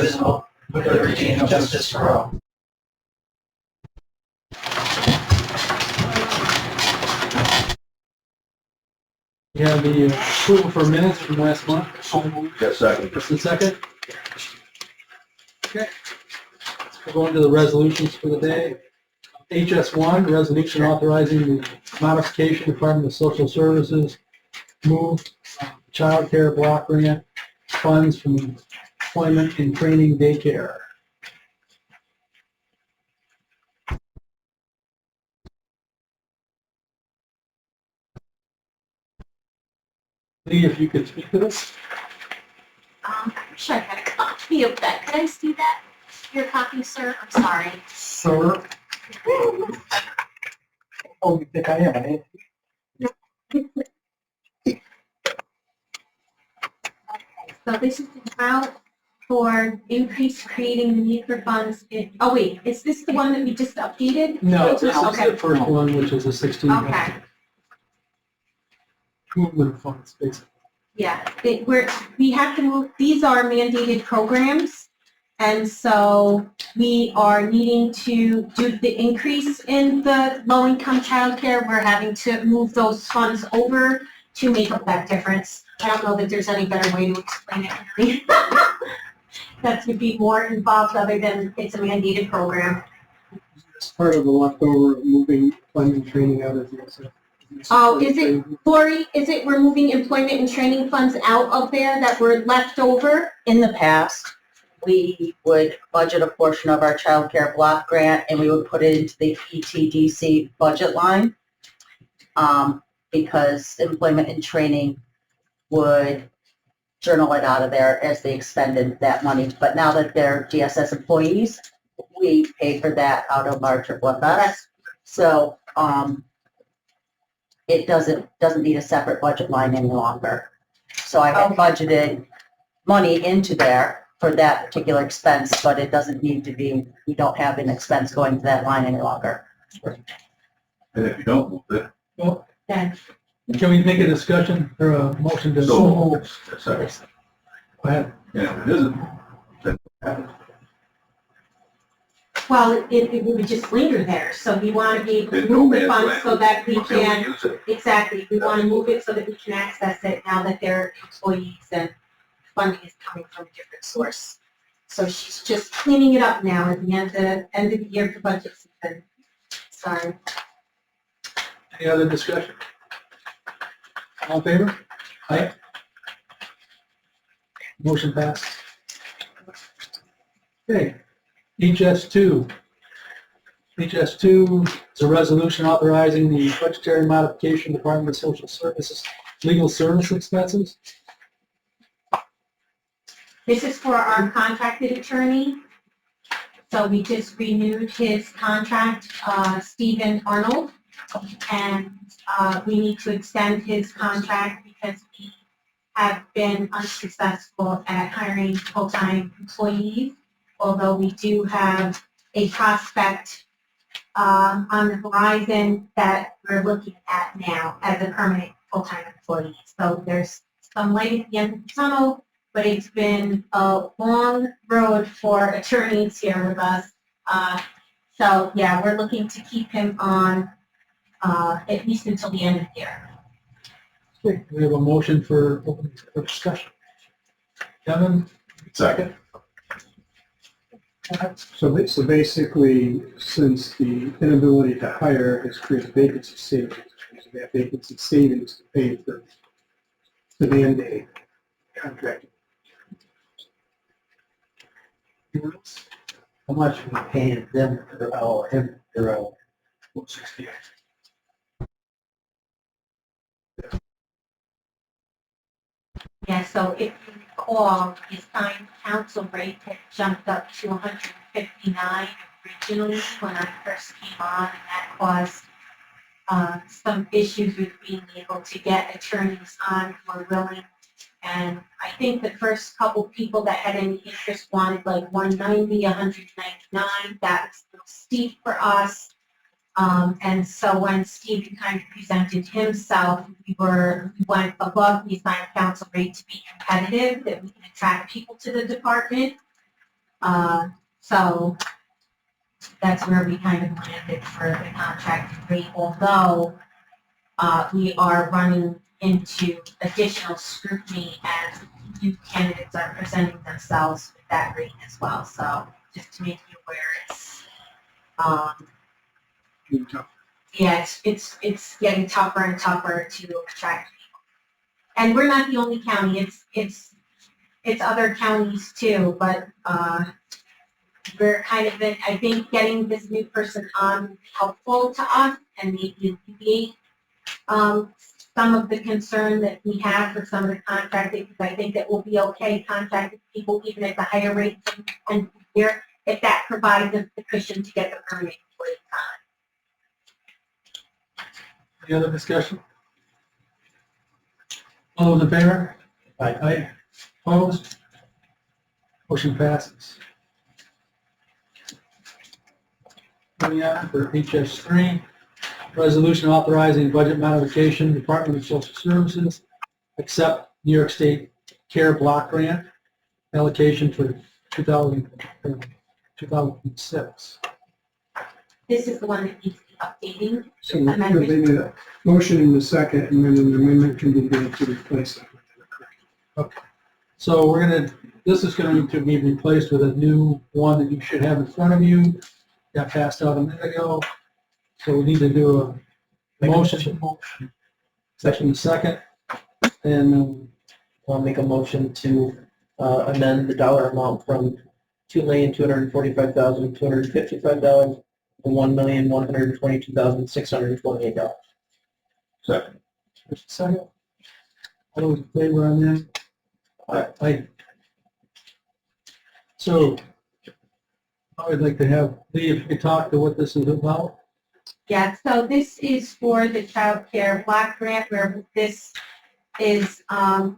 indivisible, with liberty and justice for all. We have the approval for minutes from last month. Yes, second. Just a second. Okay. We'll go into the resolutions for the day. HS1, resolution authorizing the modification Department of Social Services move child care block grant funds from employment and training daycare. Lee, if you could speak to this. I wish I had a copy of that. Can I see that? Your copy, sir? I'm sorry. Sir. Oh, you think I am, eh? So this is the amount for increase creating the need for funds. Oh wait, is this the one that we just updated? No, this is Okay. the first one, which is a 16. Okay. Movement of funds, basically. Yeah, we have to move, these are mandated programs. And so we are needing to do the increase in the low-income childcare. We're having to move those funds over to make up that difference. I don't know that there's any better way to explain it, really. That would be more involved other than it's a mandated program. It's part of the leftover moving funding training out of the. Oh, is it, Lori, we're moving employment and training funds out of there that were left over? In the past, we would budget a portion of our child care block grant and we would put it into the ETDC budget line, because employment and training would journal it out of there as they expended that money. But now that they're DSS employees, we pay for that out of our FFS. So, it doesn't need a separate budget line any longer. So I have budgeted money into there for that particular expense, but it doesn't need to be, we don't have an expense going to that line any longer. And if you don't move it, Well, Then, can we make a discussion or a motion to? So moved. Second. Go ahead. And if it isn't, then it happens. well, it would just linger there, so we want to be able to There's no move the man's funds land so that we until can, use it. exactly, we want to move it so that we can access it now that they're employees and funding is coming from a different source. So she's just cleaning it up now at the end of the year for budget season. Sorry. Any other discussion? All in favor? Aye. Motion passed. Okay, HS2. HS2 is a resolution authorizing the budgetary modification Department of Social Services legal service expenses. This is for our contracted attorney. So we just renewed his contract, Stephen Arnold. And we need to extend his contract because we have been unsuccessful at hiring full-time employees. Although we do have a prospect on the horizon that we're looking at now as a permanent full-time employee. So there's some light at the end of the tunnel, but it's been a long road for attorneys here with us. So yeah, we're looking to keep him on at least until the end of the year. Okay, we have a motion for open for discussion. Kevin? Second. So basically, since the inability to hire has created vacancy savings, that vacancy savings to pay for the mandate contract. How much we paying them for him for 168. Yeah, so if you recall, his signed council rate had jumped up to 159 originally when I first came on, and that caused some issues with being able to get attorneys on who were willing. And I think the first couple people that had any interest wanted like 190, 199. That was a little steep for us. And so when Steve kind of presented himself, we went above the assigned council rate to be competitive, that we can attract people to the department. So that's where we kind of landed for the contract rate, although we are running into additional scrutiny as new candidates are presenting themselves with that rate as well. So just to make you aware, it's getting tougher and tougher to attract people. And we're not the only county, it's other counties too, but we're kind of, I think getting this new person on helpful to us and maybe alleviate some of the concern that we have for some of the contracting, because I think that we'll be okay contracting people even at the higher rates and here, if that provides us the cushion to get the permit for the time. Any other discussion? All those in favor? Aye. Opposed? Motion passes. Moving on for HS3, resolution authorizing budget modification, Department of Social Services, accept New York State CARE Block Grant allocation for 2006. This is the one that needs to be updating. So they need a motion in the second, and then an amendment can be made to replace it. So this is going to be replaced with a new one that you should have in front of you. Got passed out a minute ago. So we need to do a motion. Section second. And I'll make a motion to amend the dollar amount from $2,245,255 to $1,122,628. Second. second. All those in favor on that? Aye. So I would like to have Lee, if you could talk to what this is about. Yeah, so this is for the child care block grant where this is, I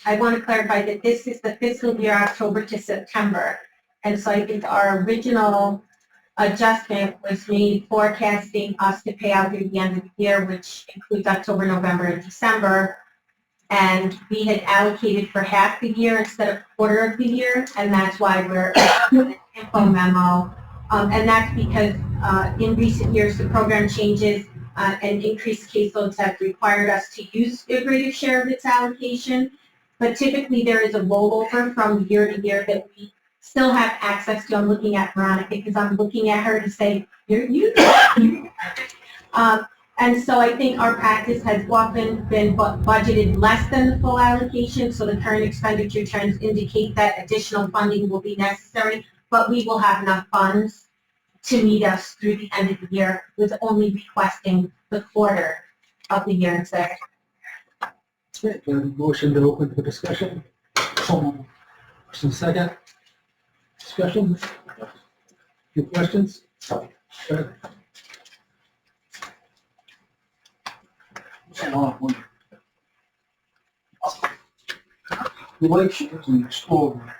want to clarify that this is the fiscal year October to September. And so I think our original adjustment was made forecasting us to pay out through the end of the year, which includes October, November, and December. And we had allocated for half the year instead of quarter of the year, and that's why we're in an info memo. And that's because in recent years, the program changes and increased caseloads have required us to use a greater share of its allocation. But typically, there is a rollover from year to year that we still have access to. I'm looking at Veronica because I'm looking at her to say, you're you. And so I think our practice has often been budgeted less than the full allocation, so the current expenditure trends indicate that additional funding will be necessary, but we will have enough funds to meet us through the end of the year with only requesting the quarter of the year instead. Motion to open for discussion. Motion second. Discussion. Any questions? Go ahead. Relations and exploring.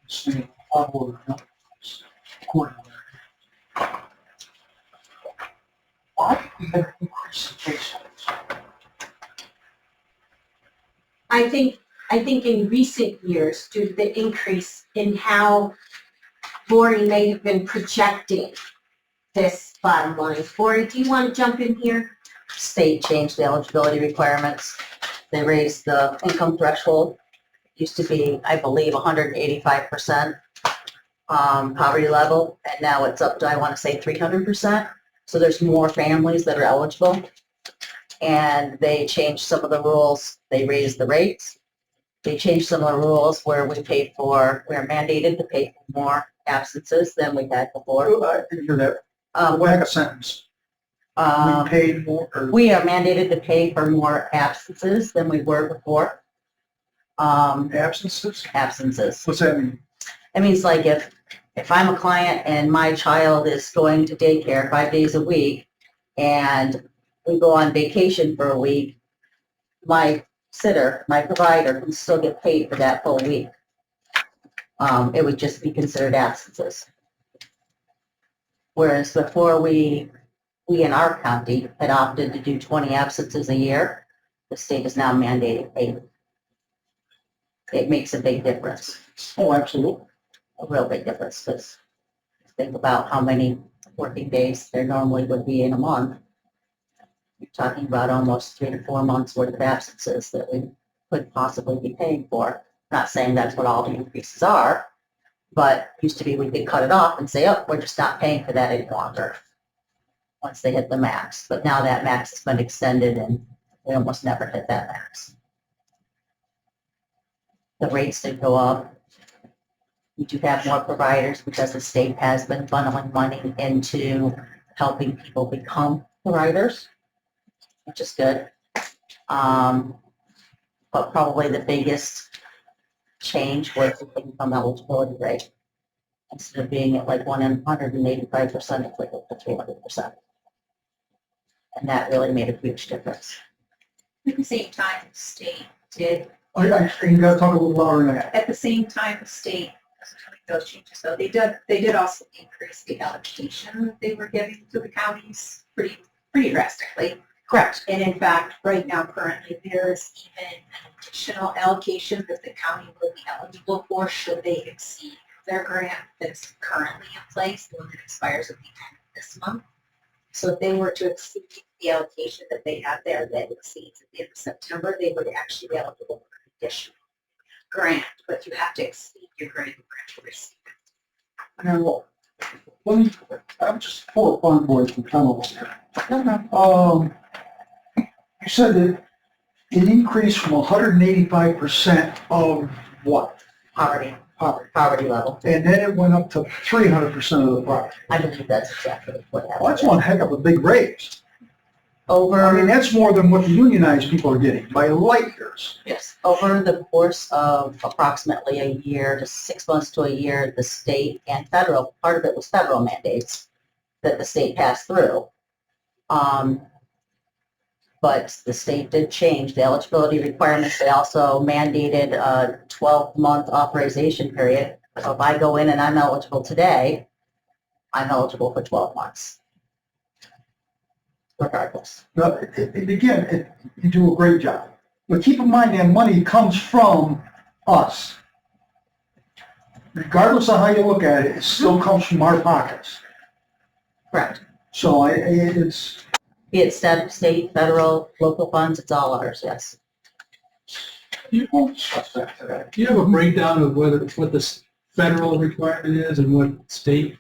See, according why do we have increased the case rates? I think in recent years, due to the increase in how Lori may have been projecting this bottom line. Lori, do you want to jump in here? State changed the eligibility requirements. They raised the income threshold. It used to be, I believe, 185% poverty level, and now it's up to, I want to say, 300%. So there's more families that are eligible. And they changed some of the rules. They raised the rates. They changed some of the rules where we're mandated to pay for more absences than we had before. I didn't hear that. Back a sentence. We paid more, or We are mandated to pay for more absences than we were before. absences? Absences. What's that mean? It means like if I'm a client and my child is going to daycare 5 days a week and we go on vacation for a week, my sitter, my provider can still get paid for that whole week. It would just be considered absences. Whereas before we in our county had opted to do 20 absences a year, the state is now mandating 8. it makes a big difference, Oh, absolutely. a real big difference, because think about how many working days there normally would be in a month. You're talking about almost 3 to 4 months worth of absences that we could possibly be paying for. Not saying that's what all the increases are, but used to be we could cut it off and say, oh, we're just not paying for that any longer once they hit the max. But now that max has been extended and we almost never hit that max. The rates did go up. We do have more providers because the state has been funneling money into helping people become providers, which is good. But probably the biggest change was the income eligibility rate. Instead of being at like 185%, it's like up to 300%. And that really made a huge difference. At the same time, the state did, You gotta talk a little louder than that. at the same time, the state, make those changes, though, they did also increase the allocation that they were giving to the counties pretty drastically. Correct. And in fact, right now, currently, there is even an additional allocation that the county will be eligible for should they exceed their grant that is currently in place, the one that expires at the end of this month. So if they were to exceed the allocation that they have there that exceeds at the end of September, they would actually be eligible for an additional grant, but you have to exceed your grant to receive it. Now, let me, I'm just pull up on board from Tunnel here. You said that it increased from 185% of what? Poverty Poverty. level. And then it went up to 300% of the poverty. I believe that's exactly what happened. Well, that's one heck of a big raise. I mean, Over, that's more than what the unionized people are getting by light years. yes, over the course of approximately a year to 6 months to a year, the state and federal, part of it was federal mandates that the state passed through. But the state did change the eligibility requirements. They also mandated a 12-month authorization period. So if I go in and I'm eligible today, I'm eligible for 12 months. Regardless. But you do a great job. But keep in mind that money comes from us. Regardless of how you look at it, it still comes from our pockets. Correct. So it's, Be it state, federal, local funds, it's all ours, yes. You won't discuss that today. Do you have a breakdown of what the federal requirement is and what state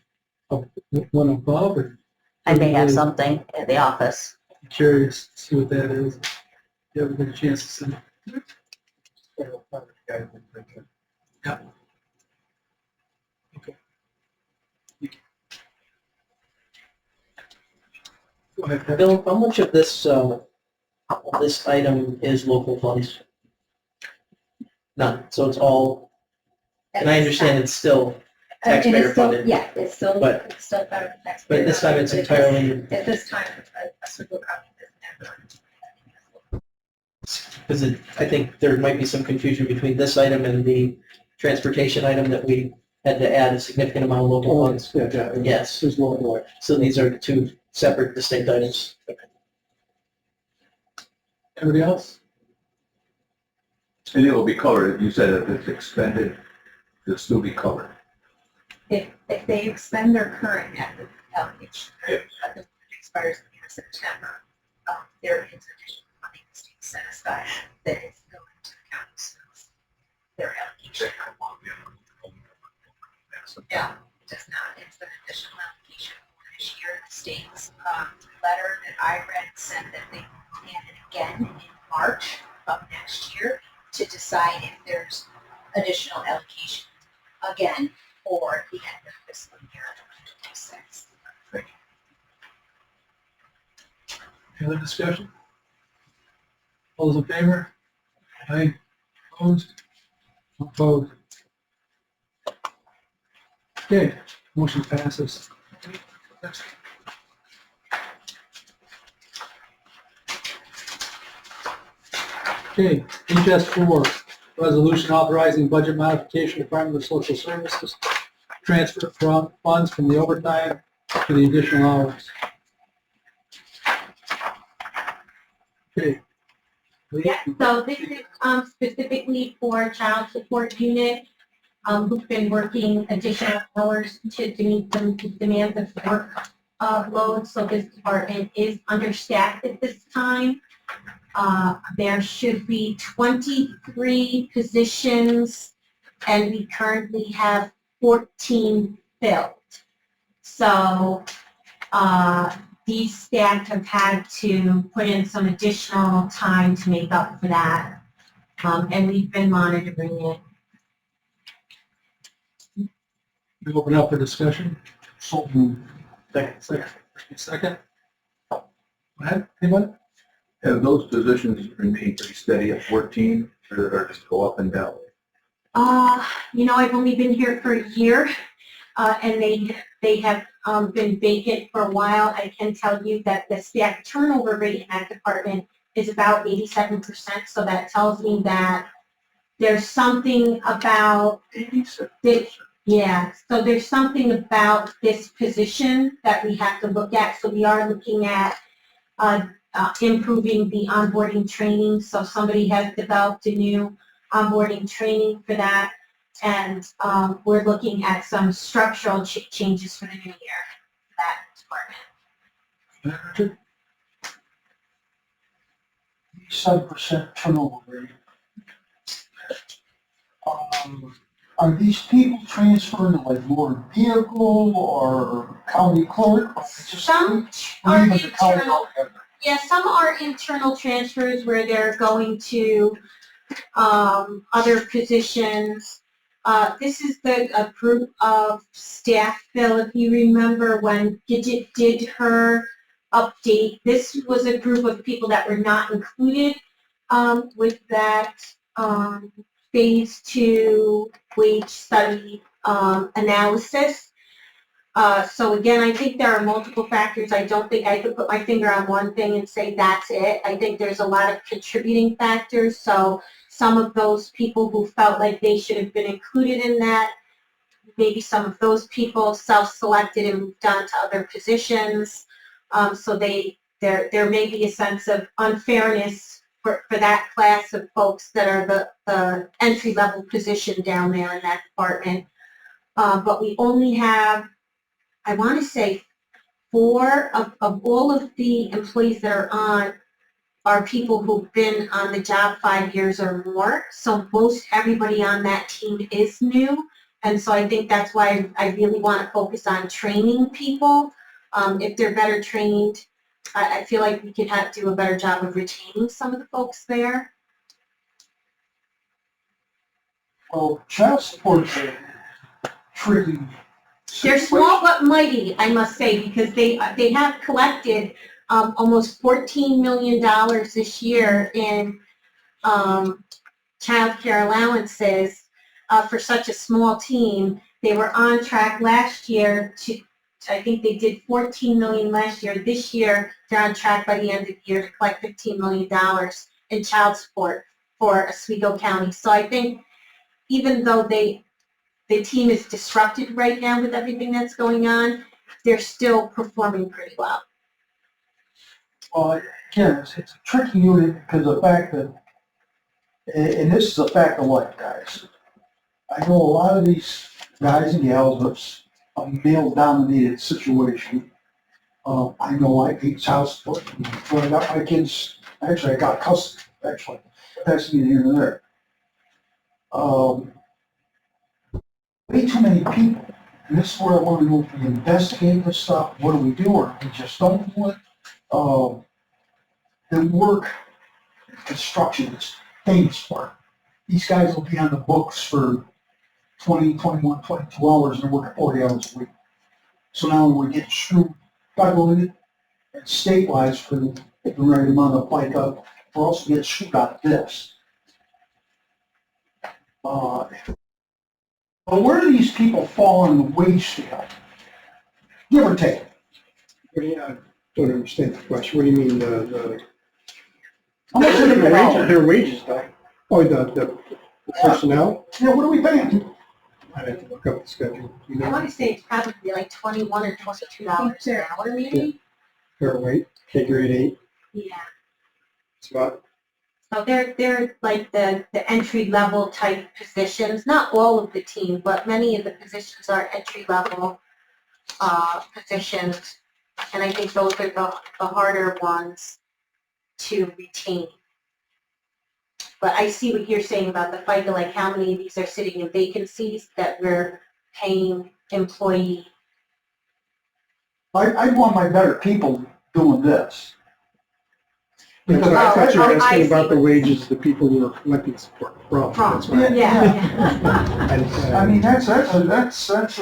went above? Or I may have something at the office. I'm curious to see what that is. You haven't had a chance to see. Yeah. Okay. Go ahead, Pat. Bill, how much of this, this item is local funds? None, so it's all, and I understand it's still And it's taxpayer still- funded. Yeah, it's still But- federal taxpayer. But this time it's funded. entirely, At this time, a single county has never. because I think there might be some confusion between this item and the transportation item that we had to add a significant amount of local funds. Yeah. Yes, There's local way. so these are two separate distinct items. Anybody else? And it will be covered, you said if it's expended, it'll still be covered. If they expend their current allocation, Yes. that expires at the end of September, there is additional money that's being set aside that is going to the counties. Their allocation. Yeah, it does not, it's an additional allocation for this year. The state's letter that I read said that they will hand it again in March of next year to decide if there's additional allocation again for the end of fiscal year 2026. Any other discussion? All those in favor? Aye. Opposed? Opposed. Okay, motion passes. Okay, HS4, resolution authorizing budget modification, Department of Social Services, transfer from funds from the overtime to the additional hours. Okay, Yeah, so this is specifically for child support unit, who've been working additional hours to meet the demands of the work load. So this department is understaffed at this time. There should be 23 positions, and we currently have 14 filled. So these staff have had to put in some additional time to make up for that, and we've been monitoring it. We open up for discussion. So, Second. Go ahead, anyone? Have those positions remained pretty steady at 14, or just go up and down? I've only been here for a year, and they have been vacant for a while. I can tell you that the staff turnover rate in that department is about 87%, so that tells me that there's something about 87%. yeah, so there's something about this position that we have to look at. So we are looking at improving the onboarding training. So somebody has developed a new onboarding training for that. And we're looking at some structural changes for the new year for that department. Richard? 7% turnover rate. Are these people transferring to like motor vehicle or county clerk? Or just Some are leaving the county internal. altogether? Yeah, some are internal transfers where they're going to other positions. This is a group of staff, Phil, if you remember when Gidget did her update. This was a group of people that were not included with that phase 2 wage study analysis. So again, I think there are multiple factors. I don't think I could put my finger on one thing and say that's it. I think there's a lot of contributing factors. So some of those people who felt like they should have been included in that, maybe some of those people self-selected and moved on to other positions. So there may be a sense of unfairness for that class of folks that are the entry-level position down there in that department. But we only have, I want to say, 4 of all of the employees that are people who've been on the job 5 years or more. So most everybody on that team is new. And so I think that's why I really want to focus on training people. If they're better trained, I feel like we could do a better job of retaining some of the folks there. Well, child support is a tricky They're situation. small but mighty, I must say, because they have collected almost $14 million this year in child care allowances for such a small team. They were on track last year I think they did $14 million last year. This year, they're on track by the end of the year to collect $15 million in child support for Oswego County. So I think even though the team is disrupted right now with everything that's going on, they're still performing pretty well. Well, again, it's a tricky unit because of the fact that, and this is a fact of life, guys. I know a lot of these guys and gals, it's a male-dominated situation. I know I hate child support. When I got my kids, actually I got custody, actually. That's neither here nor there. Way too many people. And this is where I want to know if we investigate this stuff, what do we do, or we just don't do it? The work construction is famous for it. These guys will be on the books for 20, 21, 22 hours and they're working 40 hours a week. So now we're getting screwed federally and state-wise for the right amount of FICA. We're also getting screwed out of this. But where do these people fall on the wage scale? Give or take. What do you, I don't understand the question. What do you mean, How much do they get out? their wages, though? Oh, the personnel? Yeah, what are we paying? I'd have to look up the schedule. You I know, want to say it's probably like $21 or $22 an hour, maybe. fair rate, K grade 8, Yeah. it's about So they're like the entry level type positions, not all of the team, but many of the positions are entry level, positions. And I think those are the harder ones to retain. But I see what you're saying about the FICA, like how many of these are sitting in vacancies that we're paying employee. I want my better people doing this. That's why I thought you were I asking about see. the wages of the people who are collecting support from. That's why. Yeah. I mean, that's a,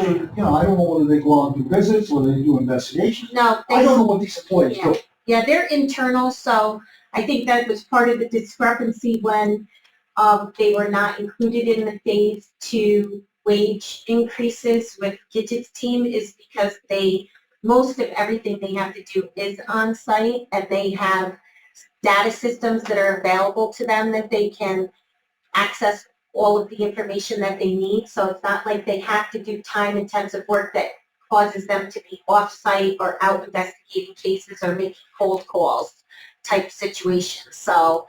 you know, I don't know whether they go out and do visits, whether they do investigations. No, I don't know what these employees do. Yeah, they're internal, so I think that was part of the discrepancy when they were not included in the phase 2 wage increases with Gidget's team is because most of everything they have to do is on site and they have data systems that are available to them that they can access all of the information that they need. So it's not like they have to do time-intensive work that causes them to be off-site or out investigating cases or making cold calls type situations. So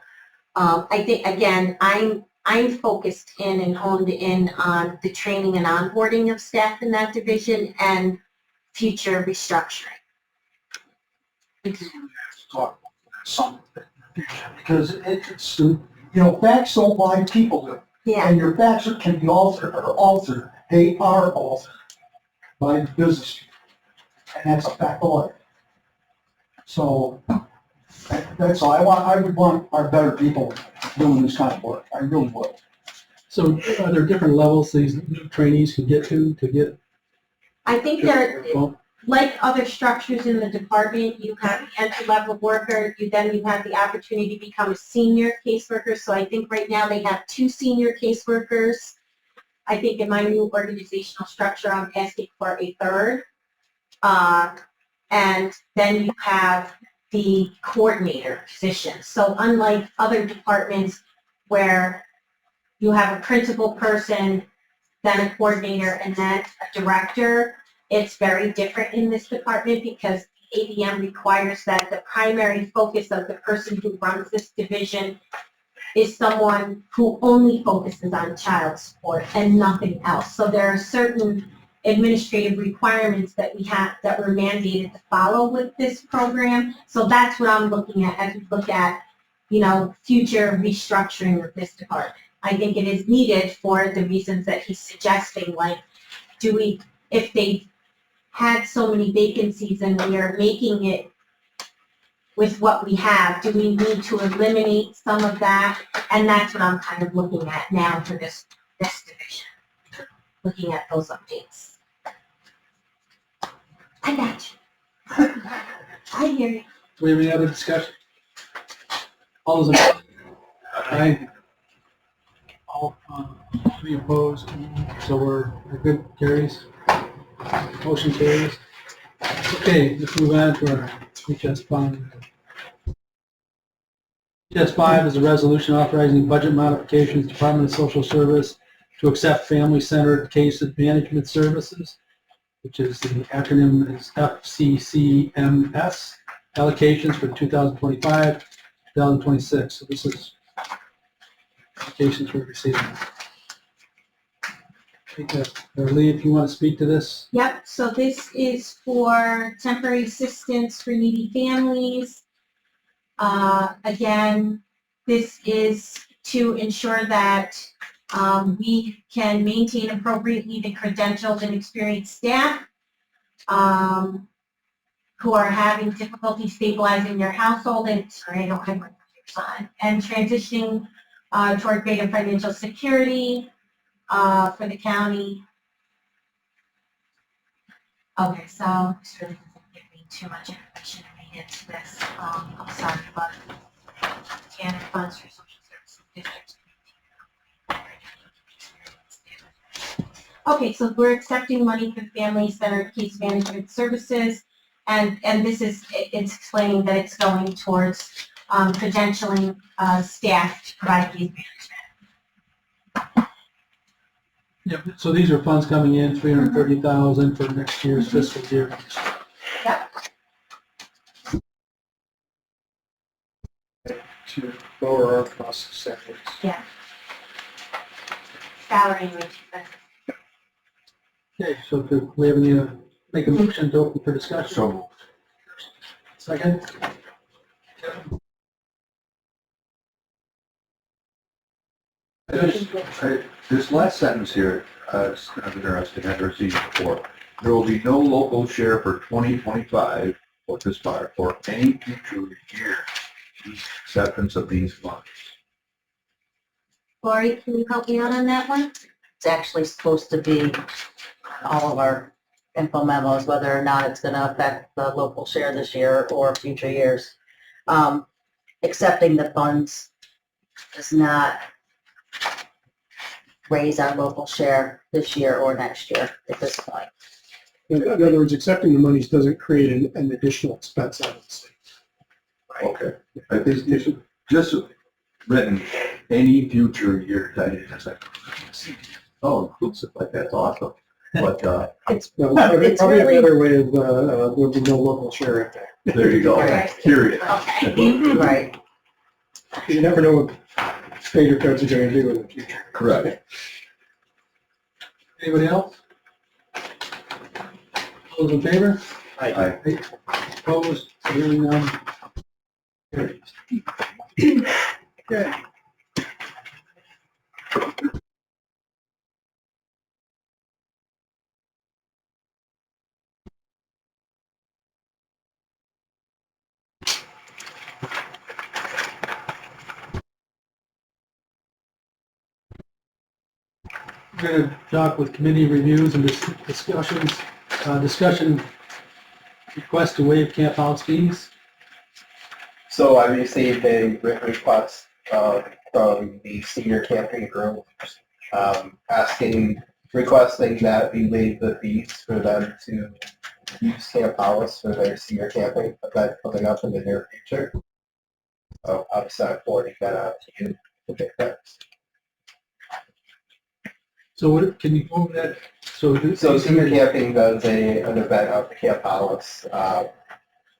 I think, again, I'm focused in and honed in on the training and onboarding of staff in that division and future restructuring. Talk something. Because it's, you know, facts don't lie, people do. Yeah, And your facts can be altered. They are altered by the business people. And that's a fact of life. So that's all. I would want our better people doing this kind of work. I really would. So are there different levels these new trainees can get to get? I think they're, Well, like other structures in the department, you have the entry-level worker, you have the opportunity to become a senior caseworker. So I think right now they have 2 senior caseworkers. I think in my new organizational structure, I'm asking for a 3rd. And then you have the coordinator position. So unlike other departments where you have a principal person, then a coordinator, and then a director, it's very different in this department because ADM requires that the primary focus of the person who runs this division is someone who only focuses on child support and nothing else. So there are certain administrative requirements that we're mandated to follow with this program. So that's what I'm looking at as we look at, you know, future restructuring of this department. I think it is needed for the reasons that he's suggesting, like, if they had so many vacancies and we are making it with what we have, do we need to eliminate some of that? And that's what I'm kind of looking at now for this division, looking at those updates. I got you. I hear you. do we have any other discussion? All those in favor? Aye. All, any opposed? So we're good, carries. Motion carries. Okay, let's move on to our HS5. HS5 is a resolution authorizing budget modifications, Department of Social Service to accept family-centered case management services, which is the acronym is FCCMS, allocations for 2025, 2026. So this is applications we're receiving. Lee, if you want to speak to this. Yep, so this is for temporary assistance for needy families. Again, this is to ensure that we can maintain appropriately the credentialed and experienced staff who are having difficulty stabilizing their household and, sorry, I don't have my pictures on, and transitioning toward greater financial security for the county. Okay, so this really doesn't give me too much information to read into this. I'm sorry, but TANF funds for social services districts. Okay, so we're accepting money for family-centered case management services, and this is, it's explaining that it's going towards credentialing staff to provide case management. Yep, so these are funds coming in, $330,000 for next year's fiscal year. Yep. to lower our costs of salaries. Salary and wage. Okay, so do we have any, make a motion to open for discussion? So, Second? this last sentence here, is kind of interesting, I've never seen it before. There will be no local share for 2025 or this far, or any future year, acceptance of these funds. Lori, can you help me out on that one? It's actually supposed to be on all of our info memos, whether or not it's gonna affect the local share this year or future years. Accepting the funds does not raise our local share this year or next year at this point. In other words, accepting the monies doesn't create an additional expense on the state. Okay. I think you should just written any future year, that is like, oh, inclusive, like, that's awesome. But, It's, No, probably It's probably a really- better way of, there'll be no local share impact. there you go, Right. period. Okay. right, You never know what state or feds are gonna do in the future. Correct. Anybody else? All those in favor? I, Opposed? Hearing none. Carries. Okay. We're going to talk with committee reviews and discussions, discussion request to waive camp house fees. So I received a written request from the senior camping group requesting that we waive the fees for them to use Camp House for their senior camping event coming up in the near future. So obviously I'm forwarding that out to you to take that. So what, can you move that? So senior camping does an event out at Camp House.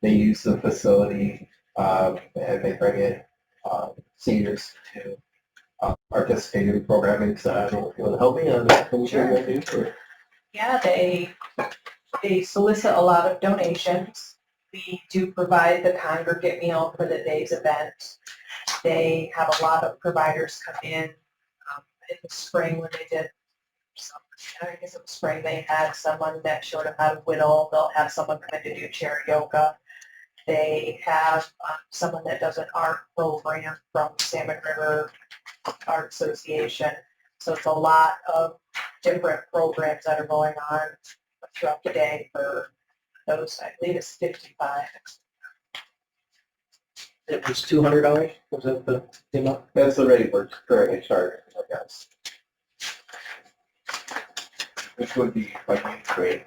They use the facility and they bring in seniors to participate in programming. So I don't know if you want to help me on that. Sure. Yeah, they solicit a lot of donations. We do provide the congregate meal for the day's event. They have a lot of providers come in the spring when they did I guess it was spring, they had someone that showed them how to whittle. They'll have someone come in to do chair yoga. They have someone that does an art program from Salmon River Art Association. So it's a lot of different programs that are going on throughout the day for those, I believe it's 55. It was $200, was that the amount? That's the rate we're currently charging, I guess. Which would be like youth rate.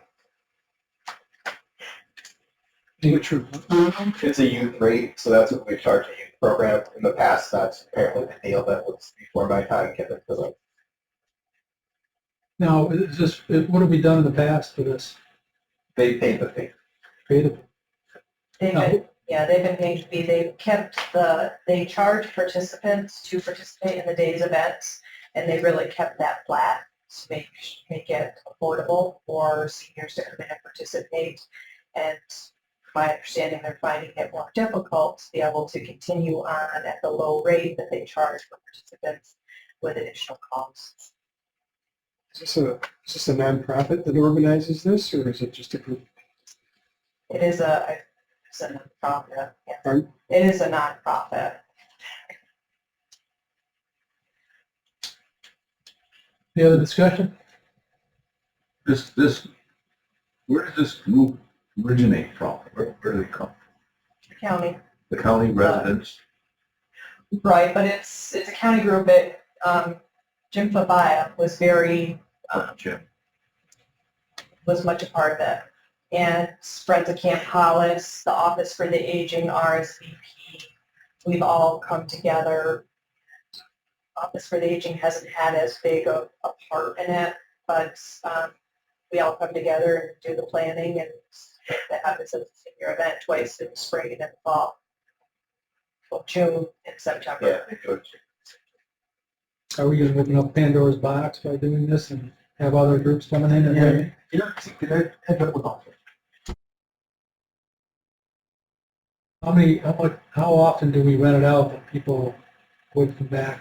It's a youth rate, so that's what we charge a youth program. In the past, that's apparently the deal that was before my time given to them. Now, is this, what have we done in the past for this? They paid the fee. Creative? They've been paying fee. They charge participants to participate in the day's events, and they really kept that flat to make it affordable for seniors to come in and participate. And my understanding, they're finding it more difficult to be able to continue on at the low rate that they charge for participants with additional costs. Is this a nonprofit that organizes this, or is it just a group? It is a nonprofit. Yeah. Pardon? It is a nonprofit. Any other discussion? where does this group originate from? Where do they come? County. The county residents? Right, but it's a county group that, Jim Fabaya was very, Jim. was much a part of it. And Friends of Camp Hollis, the Office for the Aging, RSVP, we've all come together. Office for the Aging hasn't had as big of a part in it, but we all come together and do the planning, and that happens at the senior event twice in the spring and in the fall. June and September. Yeah, they do it. Are we gonna open up Pandora's box by doing this and have other groups coming in and maybe? Yeah, could end up with all. How often do we rent it out that people would come back,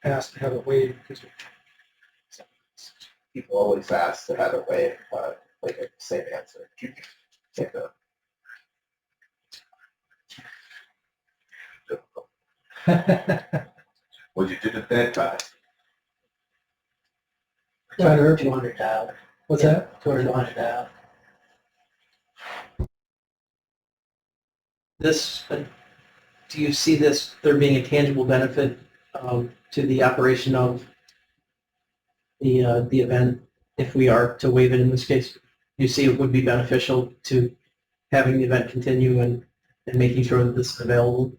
ask to have it waived? Because People always ask to have it waived, but they get the same answer. Take the Well, you did it that time. Try to hurt you. $200. What's that? $200. This, do you see this, there being a tangible benefit to the operation of the event if we are to waive it in this case? You see it would be beneficial to having the event continue and making sure that this is available?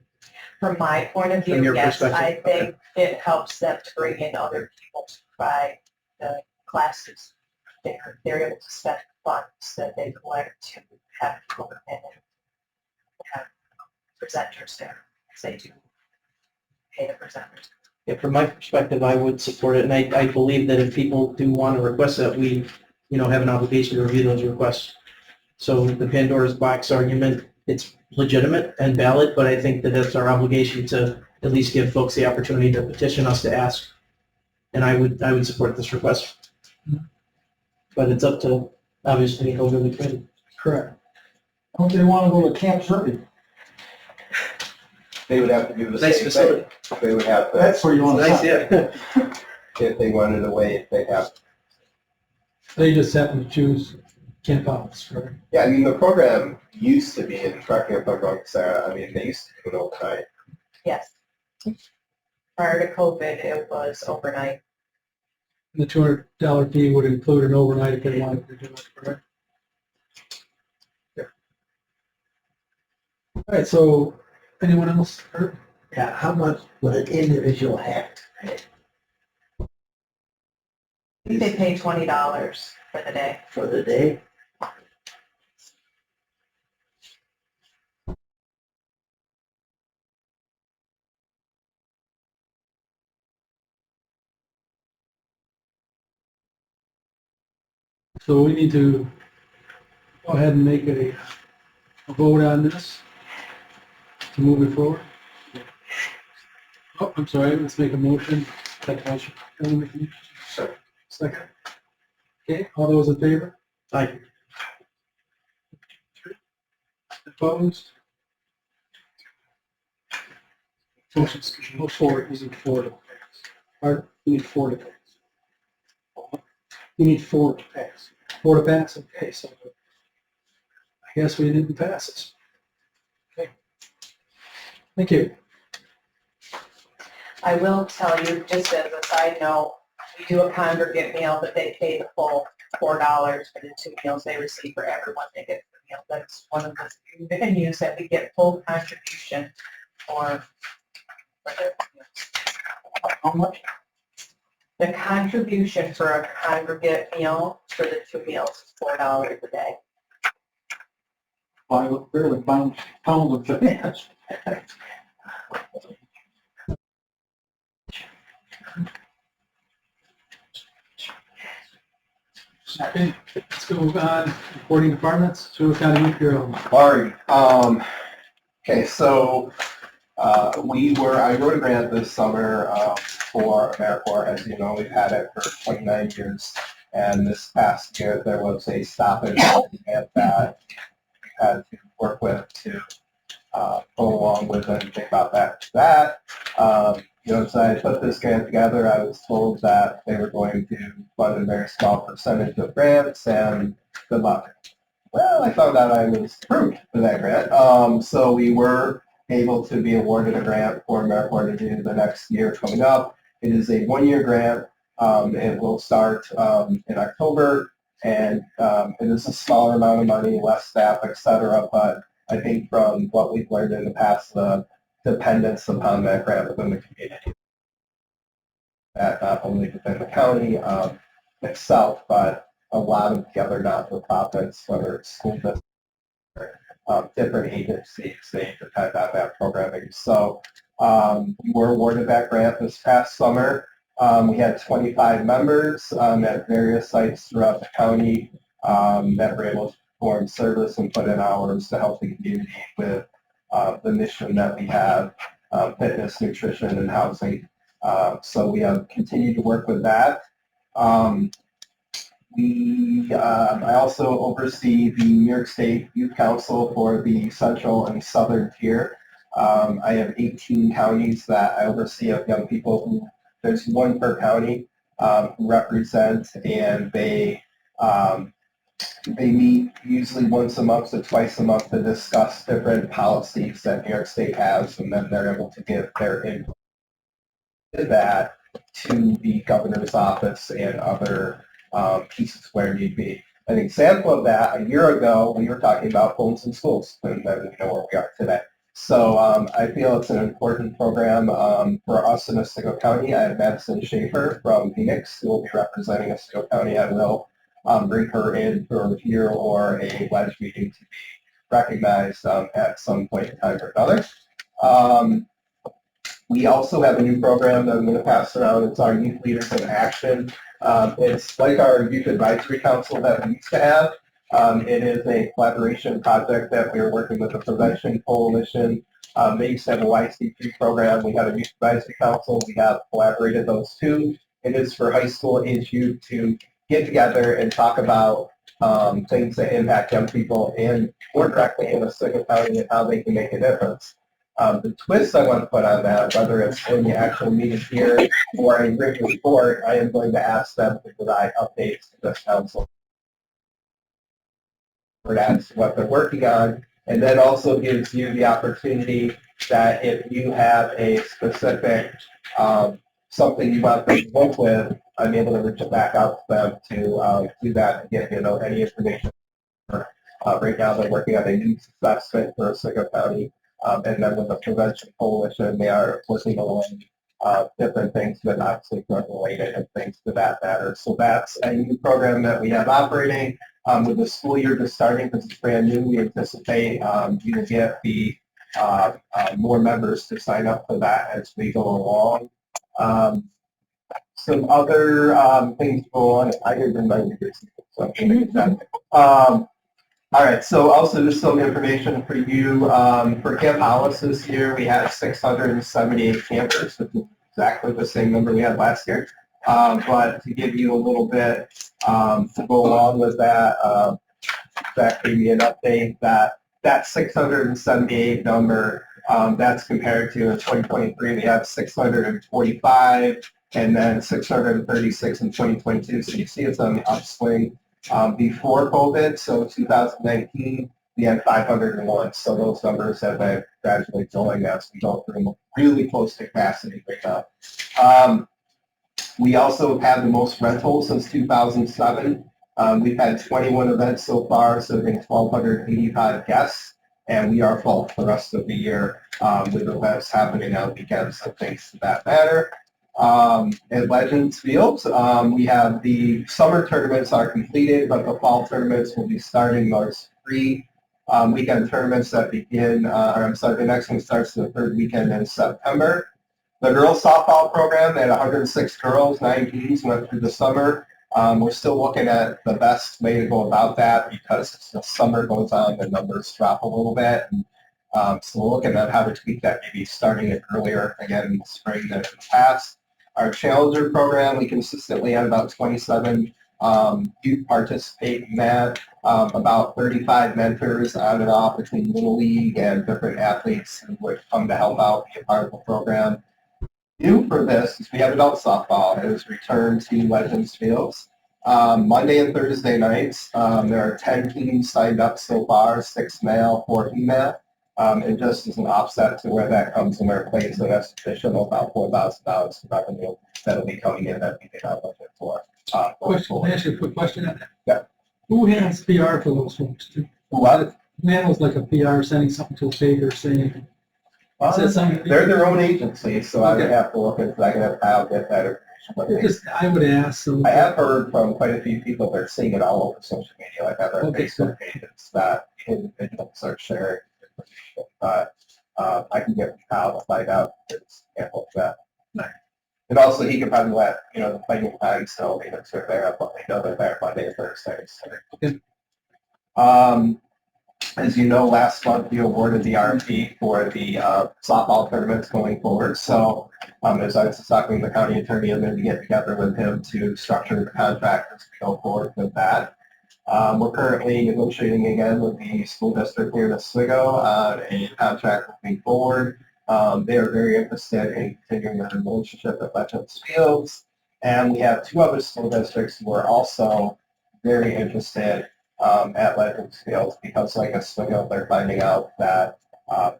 From my point of From view, your yes, I perspective, think it helps them to bring in other people to provide the classes. They're able to spend funds that they collect to have people come in and have presenters there, as they do pay the presenters. Yeah, from my perspective, I would support it, and I believe that if people do want to request that, we, have an obligation to review those requests. So the Pandora's box argument, it's legitimate and valid, but I think that it's our obligation to at least give folks the opportunity to petition us to ask. And I would support this request. But it's up to, obviously, over the committee. Correct. Don't they want to go to Camp Survey? They would have to do the Nice same facility. thing. They would have to, That's where you want to. Nice, yeah. if they wanted to waive, they'd have. They just happen to choose Camp House, right? Yeah, I mean, the program used to be, and correct me if I'm wrong, Sarah, I mean, they used to do it overnight. Yes. Prior to COVID, it was overnight. The $200 fee would include an overnight if they wanted to do it, correct? Yeah. All right, so anyone else? Yeah, how much would an individual have to pay They pay $20 for the day. for the day? So we need to go ahead and make a vote on this to move it forward. Oh, I'm sorry, let's make a motion. Second. Okay, all those in favor? Aye. Opposed? Motion's, four, you need four to pass. Or, you need four to pass. You need four to pass. Four to pass, okay, so I guess we didn't pass this. Okay. Thank you. I will tell you, just as a side note, we do a congregate meal, but they pay the full $4 for the 2 meals they receive for everyone they get the meal. That's one of the few venues that we get full contribution for their meals. How much? The contribution for a congregate meal for the 2 meals is $4 a day. Barely pounds of finance. Okay, let's go on. Reporting departments, Schuylkill County Youth Bureau. Barry, okay, so, I wrote a grant this summer, for AmeriCorps. As you know, we've had it for 29 years. And this past year, there was a stoppage at that we had to work with to, go along with and think about that. As I put this grant together, I was told that they were going to fund a very small percentage of grants, and good luck. Well, I found out I was approved for that grant. So we were able to be awarded a grant for AmeriCorps to do the next year coming up. It is a 1-year grant. It will start in October, and it is a smaller amount of money, less staff, et cetera, but I think from what we've learned in the past, the dependence upon that grant within the community, that not only within the county itself, but a lot of the other not-for-profits, whether it's school districts, different agencies, they depend on that programming. So we were awarded that grant this past summer. We had 25 members at various sites throughout the county that were able to perform service and put in hours to help the community with the mission that we have, fitness, nutrition, and housing. So we have continued to work with that. I also oversee the New York State Youth Council for the Central and Southern Tier. I have 18 counties that I oversee of young people who, there's one per county who represent, and they meet usually once a month or twice a month to discuss different policies that New York State has, and then they're able to give their input to that to the governor's office and other pieces where need be. An example of that, a year ago, we were talking about phones in schools, and then you know where we are today. So I feel it's an important program for us in Otsego County. I have Madison Schaefer from Phoenix who will be representing Otsego County. I will bring her in for a review or a wedge meeting to be recognized at some point in time or another. We also have a new program that I'm going to pass around. It's our Youth Leaders in Action. It's like our Youth Advisory Council that we used to have. It is a collaboration project that we are working with the Prevention Coalition. They used to have a YCP program. We have a Youth Advisory Council. We have collaborated those two. It is for high school age youth to get together and talk about things that impact young people and more directly in Otsego County and how they can make a difference. The twist I want to put on that, whether it's in the actual meeting here or a written report, I am going to ask them to provide updates to this council. That's what they're working on, and then also gives you the opportunity that if you have a specific something you want them to work with, I'm able to reach back out to them to do that and get any information. Right now they're working on a needs assessment for Otsego County. And then with the Prevention Coalition, they are working along different things, but obviously drug related and things to that matter. So that's a new program that we have operating. With the school year just starting, because it's brand new, we anticipate you to get the more members to sign up for that as we go along. Some other things go on. I didn't remember this. All right, so also just some information for you. For Camp Hollis this year, we had 678 campers, which is exactly the same number we had last year. But to give you a little bit to go along with that, that gave me an update that 678 number, that's compared to in 2023, we have 645 and then 636 in 2022. So you see it's on the upswing. Before COVID, so 2019, we had 501. So those numbers have been gradually going as we go through really close to capacity right now. We also have had the most rentals since 2007. We've had 21 events so far, serving 1,285 guests, and we are full for the rest of the year with events happening on weekends and things to that matter. At Legends Field, we have the summer tournaments are completed, but the fall tournaments will be starting. There's 3 weekend tournaments that begin, the next one starts the 3rd weekend in September. The girls softball program, they had 106 girls, 9 teams went through the summer. We're still looking at the best way to go about that because as the summer goes on, the numbers drop a little bit. And, so we're looking at how to tweak that, maybe starting it earlier again in the spring than in the past. Our Challenger program, we consistently have about 27 youth participate in that, about 35 mentors on and off between Little League and different athletes who would come to help out, be a part of the program. New for this is we have adult softball. It has returned to Legends Fields. Monday and Thursday nights, there are 10 teams signed up so far, 6 male, 4 female. And just as an offset to where that comes and where it plays, so that's additional about $4,000 revenue that'll be coming in that we did not budget for. Question, can I ask you a quick question on that? Yeah. Who handles PR for those folks? What? Who handles like a PR, sending something to a paper saying, is that something? They're their own agency, so I would Okay. have to look into that. I can have Kyle get that I would ask, so. I have heard from quite a few people that are seeing it all over social media, like other Okay, Facebook pages, that individuals are sharing information, but I can get Kyle to find out if it's ample of that. And also, he can probably let, the playing tags know that they're there, but they know they're there Monday and Thursday. So. Okay. As you know, last month we awarded the RFP for the softball tournaments going forward. So as I was talking to the county attorney, I'm going to get together with him to structure the contract as we go forward with that. We're currently negotiating again with the school district here in Oswego on a contract moving forward. They are very interested in continuing their relationship at Legends Fields. And we have two other school districts who are also very interested at Legends Fields because, like Oswego, they're finding out that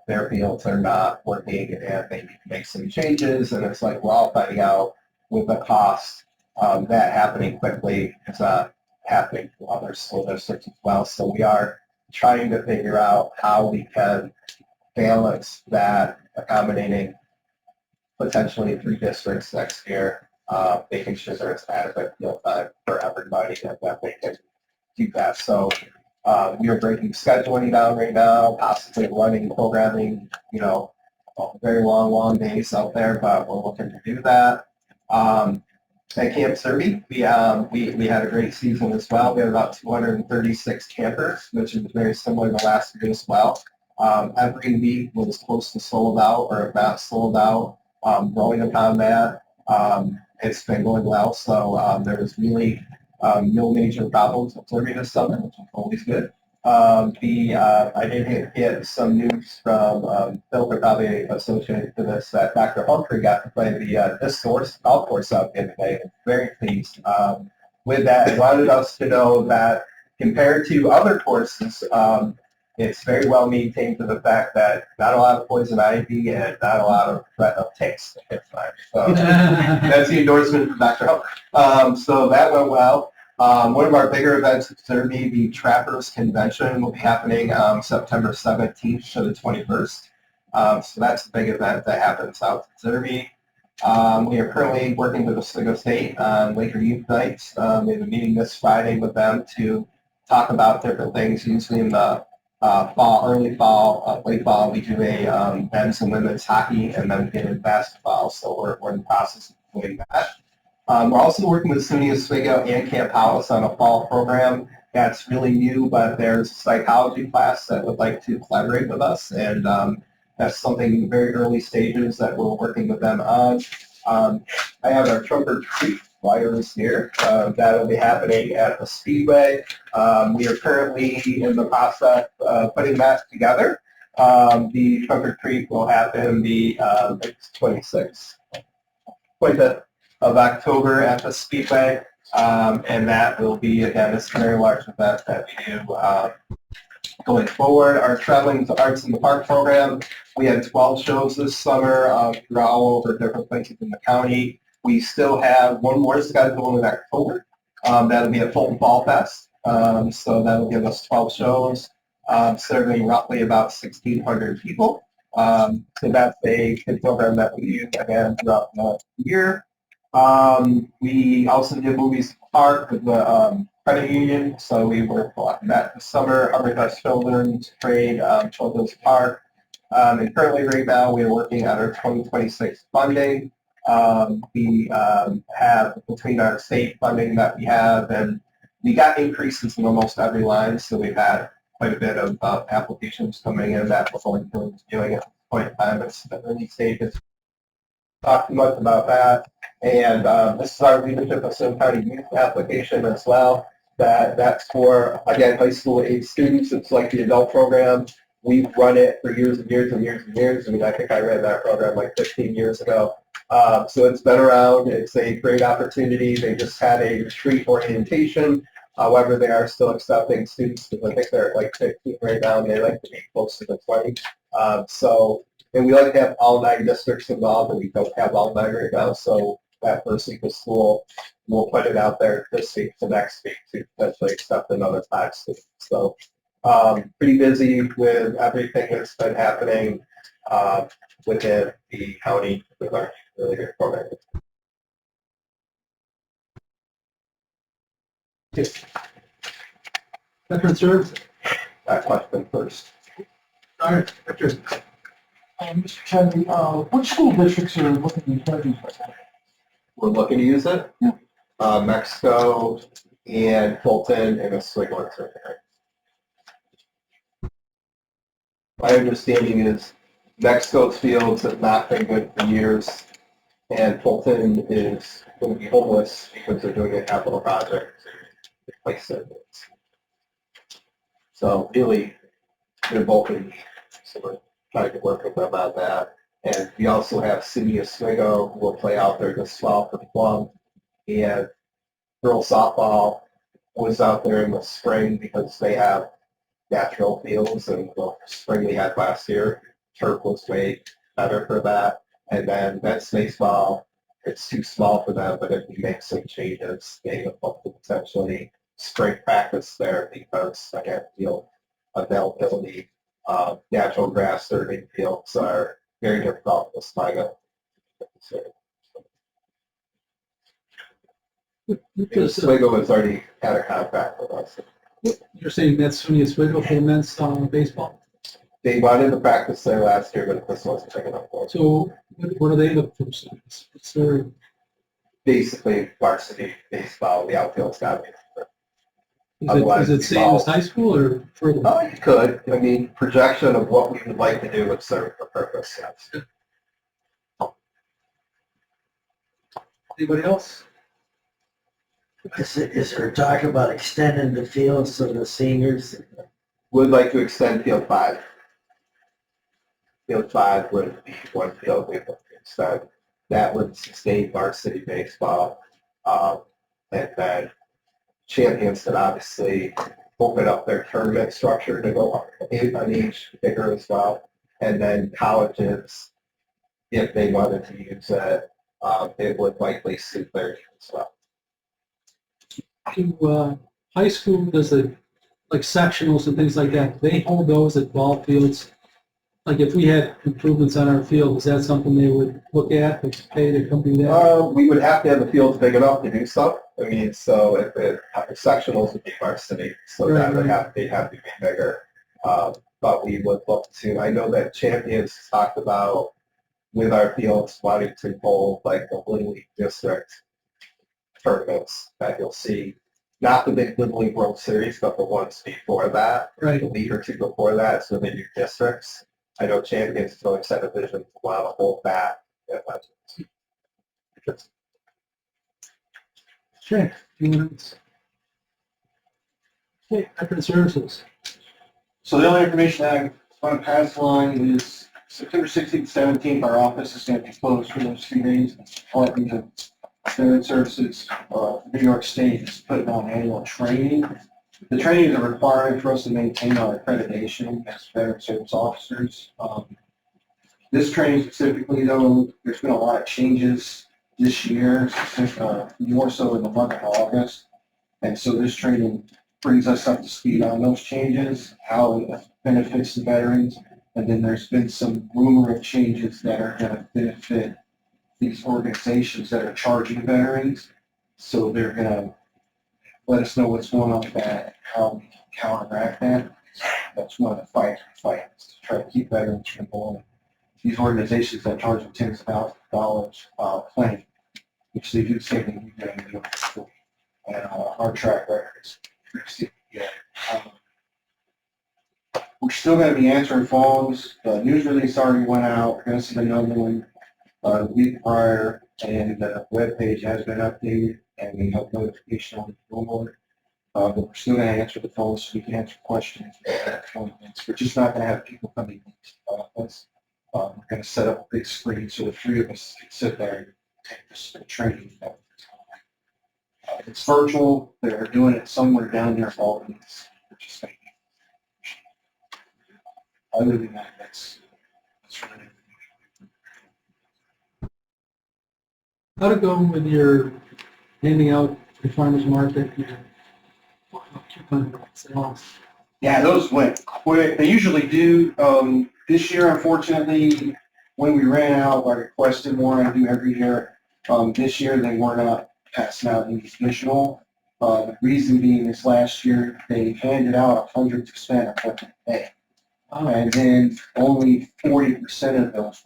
their fields are not working and they need to make some changes. And it's like we're all finding out with the cost that happening quickly is not happening to other school districts as well. So we are trying to figure out how we can balance that, accommodating potentially 3 districts next year, making sure there's adequate field time for everybody and that they can do that. So we are breaking scheduling down right now, possibly running programming, very long days out there, but we're looking to do that. At Camp Survey, we had a great season as well. We had about 236 campers, which is very similar to last year as well. Every week was close to sold out, or if not sold out. Growing upon that, it's been going well. So there was really no major problems with Survey this summer, which is always good. I did get some news from Phil, probably associated to this, that Dr. Humphrey got to play the disc golf course out the other day. Very pleased with that. I wanted us to know that compared to other courses, it's very well maintained to the fact that not a lot of poison ivy and not a lot of threat of ticks. So that's the endorsement from Dr. Humphrey. So that went well. One of our bigger events is going to be the Trappers Convention. Will be happening September 17th to the 21st. So that's the big event that happens out in Zerby. We are currently working with Oswego State on Laker Youth Nights. We have a meeting this Friday with them to talk about different things. Usually in the early fall, late fall, we do a men's and women's hockey, and then we get into basketball. So we're in the process of doing that. We're also working with SUNY Oswego and Camp Hollis on a fall program that's really new, but there's a psychology class that would like to collaborate with us, and that's something in the very early stages that we're working with them on. I have our trunk or treat flyers here. That'll be happening at the Speedway. We are currently in the process of putting that together. The trunk or treat will happen the 26th. 25th of October at the Speedway, and that will be, again, this very large event that we do going forward. Our Traveling to Arts in the Park program, we had 12 shows this summer throughout all over different places in the county. We still have one more scheduled in October. That'll be at Fulton Fall Fest, so that'll give us 12 shows, serving roughly about 1,600 people. So that's a good program that we use, again, throughout the year. We also did movies in the park with the credit union, so we worked on that this summer. Humberfest Children's Trade, Children's Park. And currently right now we are working on our 2026 funding. We have, between our state funding that we have, and we got increases in almost every line, so we've had quite a bit of applications coming in that we're going through doing at this point in time. It's the early stages. Talk too much about that. And this is our Leadership of Sioux County Youth application as well. That's for, again, high school age students. It's like the adult program. We've run it for years and years and years and years. I mean, I think I ran that program like 15 years ago. So it's been around. It's a great opportunity. They just had a retreat orientation. However, they are still accepting students because I think they're at like 15 right now, and they like to be close to the 20. And we like to have all 9 districts involved, and we don't have all 9 right now. So that first week of school, we'll put it out there this week to next week to potentially accept another 5 students. So pretty busy with everything that's been happening within the county with our really good program. Veteran Services. That question first. All right, Richard. Mr. Chairman, which school districts are looking to use parking spaces? We're looking to use it. Yeah. Mexico and Fulton and Oswego. My understanding is Mexico's fields have not been good for years, and Fulton is going to be homeless because they're doing a capital project to replace it. So really, they're both in need. So we're trying to work with them on that. And we also have City Oswego who will play out there this fall for Plum. And girls softball was out there in the spring because they have natural fields, and the spring we had last year, turf was way better for that. And then men's baseball, it's too small for them, but if we make some changes, they would hope to potentially spring practice there because again, field availability, natural grass turfing fields are very difficult to find. Oswego has already had a contract with us. You're saying that's SUNY Oswego for the men's baseball? They wanted to practice there last year, but this wasn't big enough for them. So what do they look for? What's their, Basically, varsity baseball, the outfield's got to be. is it same as high school or further? Oh, you could. I mean, projection of what we would like to do would serve the purpose, yes. Anybody else? Is there talk about extending the fields so the seniors? Would like to extend field 5. Field 5 would be one field we would extend. That would sustain varsity baseball. And then champions could obviously open up their tournament structure to go an age bigger as well. And then colleges, if they wanted to use it, it would likely suit their needs as well. To high school, does it, like sectionals and things like that, they hold those at ball fields? Like if we had improvements on our field, is that something they would look at, like pay to come do that? We would have to have the fields big enough to do so. I mean, so if sectionals would be varsity, so that would have to be bigger. But we would look to, I know that Champions talked about with our fields wanting to hold like the Little League district tournaments that you'll see. Not the big Little League World Series, but the ones before that, Right. the league or two before that, so they do districts. I know Champions is going to set a vision to want to hold that. Okay. Okay, Veteran Services. So the only information I want to pass along is September 16th, 17th, our office is going to be closed for those 3 days. All of the Veteran Services, New York State is putting on annual training. The training is a requirement for us to maintain our accreditation as veteran service officers. This training specifically, though, there's been a lot of changes this year, more so in the month of August. And so this training brings us up to speed on those changes, how it benefits the veterans. And then there's been some rumor of changes that are going to benefit these organizations that are charging veterans. So they're going to let us know what's going on with that, how we can counteract that. That's one of the fights to try to keep veterans from going. These organizations that charge them tens of thousands of dollars claim, which they do the same thing we've been doing before. And our track record is pretty good. We're still going to be answering phones. The news release already went out. We're going to send another one the week prior, and the webpage has been updated, and we have notification on the billboard. But we're still going to answer the phones so we can answer questions. We're just not going to have people coming into the office. We're going to set up a big screen so the 3 of us can sit there and take this training. It's virtual. They're doing it somewhere down near Albany. Other than that, that's really How'd it go with your handing out the farmer's market? Yeah, those went quick. They usually do. This year, unfortunately, when we ran out, I requested more. I do every year. This year, they were not passing out any additional. The reason being is last year, they handed out 100% of what they pay. And then only 40% of those.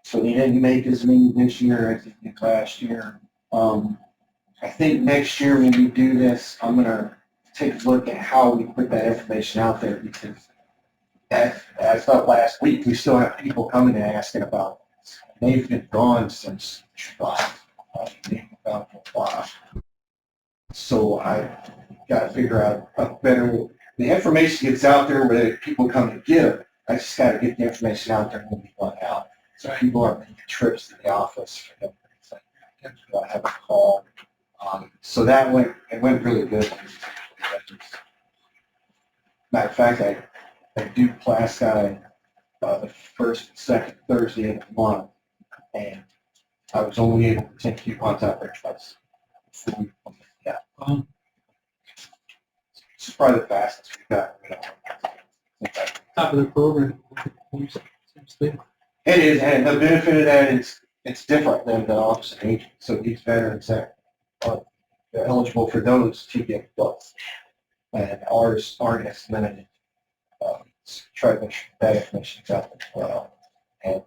So they didn't make as many this year as they did last year. I think next year when we do this, I'm gonna take a look at how we put that information out there, because as of last week, we still have people coming and asking about this. They've been gone since July. They've been gone for a while. So I gotta figure out a better, the information gets out there where people come to get it. I just gotta get the information out there when we want out. So people aren't making trips to the office for them. I have a call. So that it went really good. Matter of fact, I do class guy the first and second Thursday of the month, and I was only able to take coupons out there twice. Yeah. It's probably the fastest we've got. Top of the program. It is, and the benefit of that is it's different than the office of aging. So these veterans that are they're eligible for those to get plus, and ours aren't as limited. Try to make sure that information's out there as well. And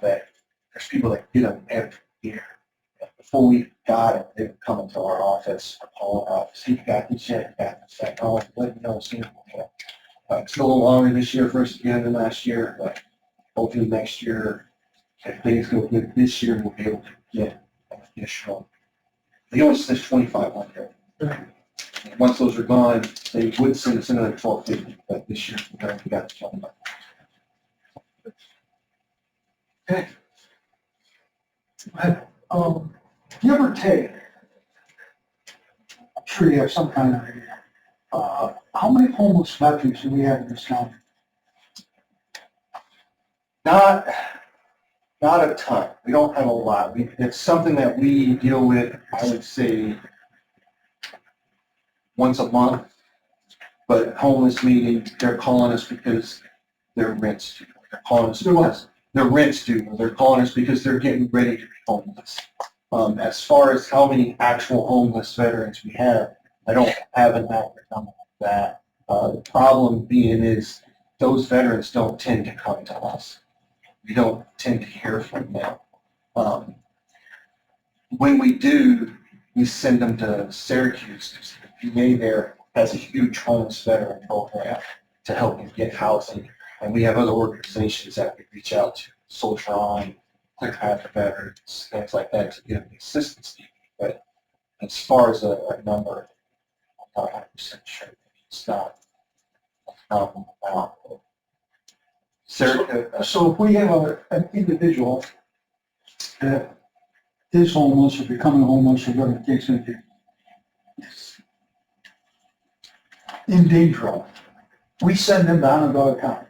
there's people that get them every year. Before we got it, they would come into our office or call our office. You got this yet? You got this yet? Oh, let me know as soon as we can. It's a little longer this year for us again than last year, but hopefully next year, if things go good this year, we'll be able to get an additional. They only said 2,500. And once those are gone, they would send us another 1,250, but this year we got the 25. Okay. Give or take, I'm sure you have some kind of idea, how many homeless veterans do we have in this county? Not a ton. We don't have a lot. It's something that we deal with, I would say, once a month. But homeless meeting, they're calling us because their rent's due. They're calling us because their rent's due. They're calling us because they're getting ready to be homeless. As far as how many actual homeless veterans we have, I don't have an accurate number of that. The problem being is those veterans don't tend to come to us. We don't tend to hear from them. When we do, we send them to Syracuse. The VA there has a huge homeless veteran program to help them get housing. And we have other organizations that we reach out to, Soldier On, Clear Path for Veterans, things like that to give them assistance. But as far as a number, I'm not 100% sure. It's not a amount. So if we have an individual that is homeless or becoming homeless or whatever the case may be, in danger of, we send them to Onondaga County.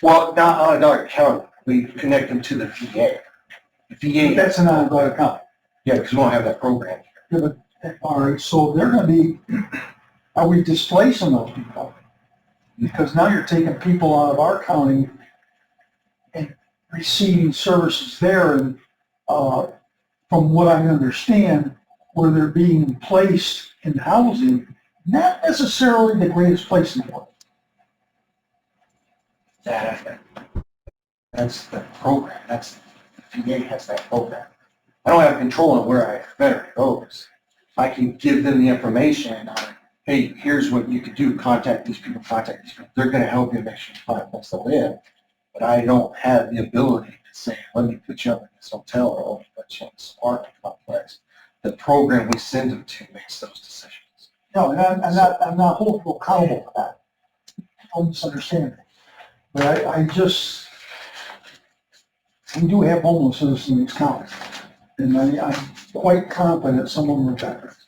Well, not Onondaga County. We connect them to the VA. The VA. That's in Onondaga County. Yeah, because we don't have that program. Yeah, but, all right, so they're gonna be, are we displacing those people? Because now you're taking people out of our county and receiving services there, and from what I understand, where they're being placed in housing, not necessarily the greatest place in the world. That's the program. That's the VA has that program. I don't have control on where I veteran goes. I can give them the information on, hey, here's what you can do. Contact these people. Contact these people. They're going to help you make sure you find a place to live. But I don't have the ability to say, let me put you up in this hotel or let me put you in this apartment complex. The program we send them to makes those decisions. No, and I'm not holding you accountable for that. Don't misunderstand me. But I just, we do have homelessness in these counties. And I'm quite confident some of them are veterans.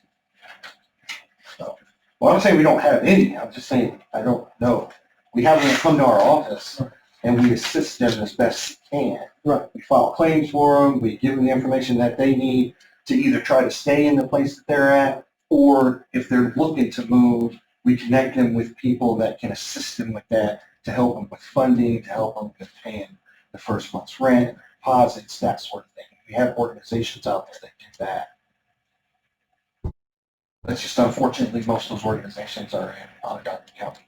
Well, I'm saying we don't have any. I'm just saying I don't know. We have them come to our office and we assist them as best we can. Right. We file claims for them. We give them the information that they need to either try to stay in the place that they're at, or if they're looking to move, we connect them with people that can assist them with that, to help them with funding, to help them with paying the first month's rent, deposits, that sort of thing. We have organizations out there that do that. That's just unfortunately, most of those organizations are in Onondaga County.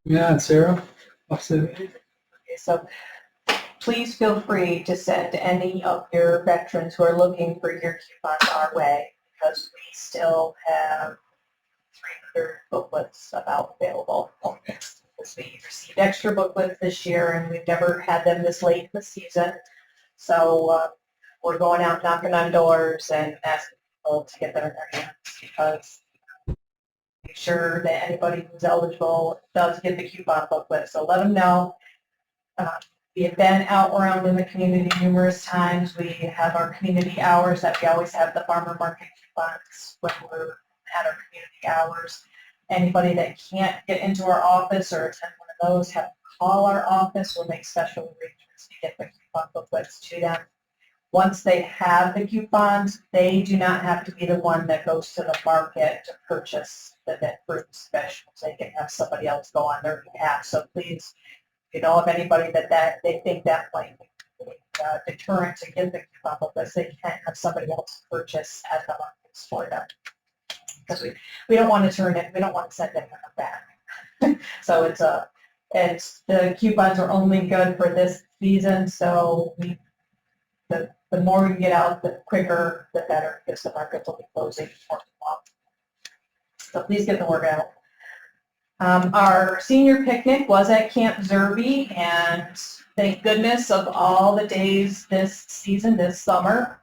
Yeah, Sarah? Okay, so please feel free to send any of your veterans who are looking for your coupons our way, because we still have 300 booklets about available. Okay. Because we received extra booklets this year, and we've never had them this late in the season. So we're going out knocking on doors and asking people to get them in their hands, because make sure that anybody who's eligible does get the coupon booklet. So let them know. We have been out around in the community numerous times. We have our community hours that we always have the farmer market coupons when we're at our community hours. Anybody that can't get into our office or attend one of those, have to call our office. We'll make special arrangements to get the coupon booklets to them. Once they have the coupons, they do not have to be the one that goes to the market to purchase the fruits, vegetables. They can have somebody else go on their behalf. So please, if you know of anybody that they think that might be a deterrent to get the coupon booklets, they can have somebody else purchase at the markets for them. Because we don't want to turn it, we don't want to send it back. So it's the coupons are only good for this season, so the more we can get out, the quicker, the better, because the markets will be closing for a while. So please get the word out. Our senior picnic was at Camp Zerby, and thank goodness of all the days this season, this summer,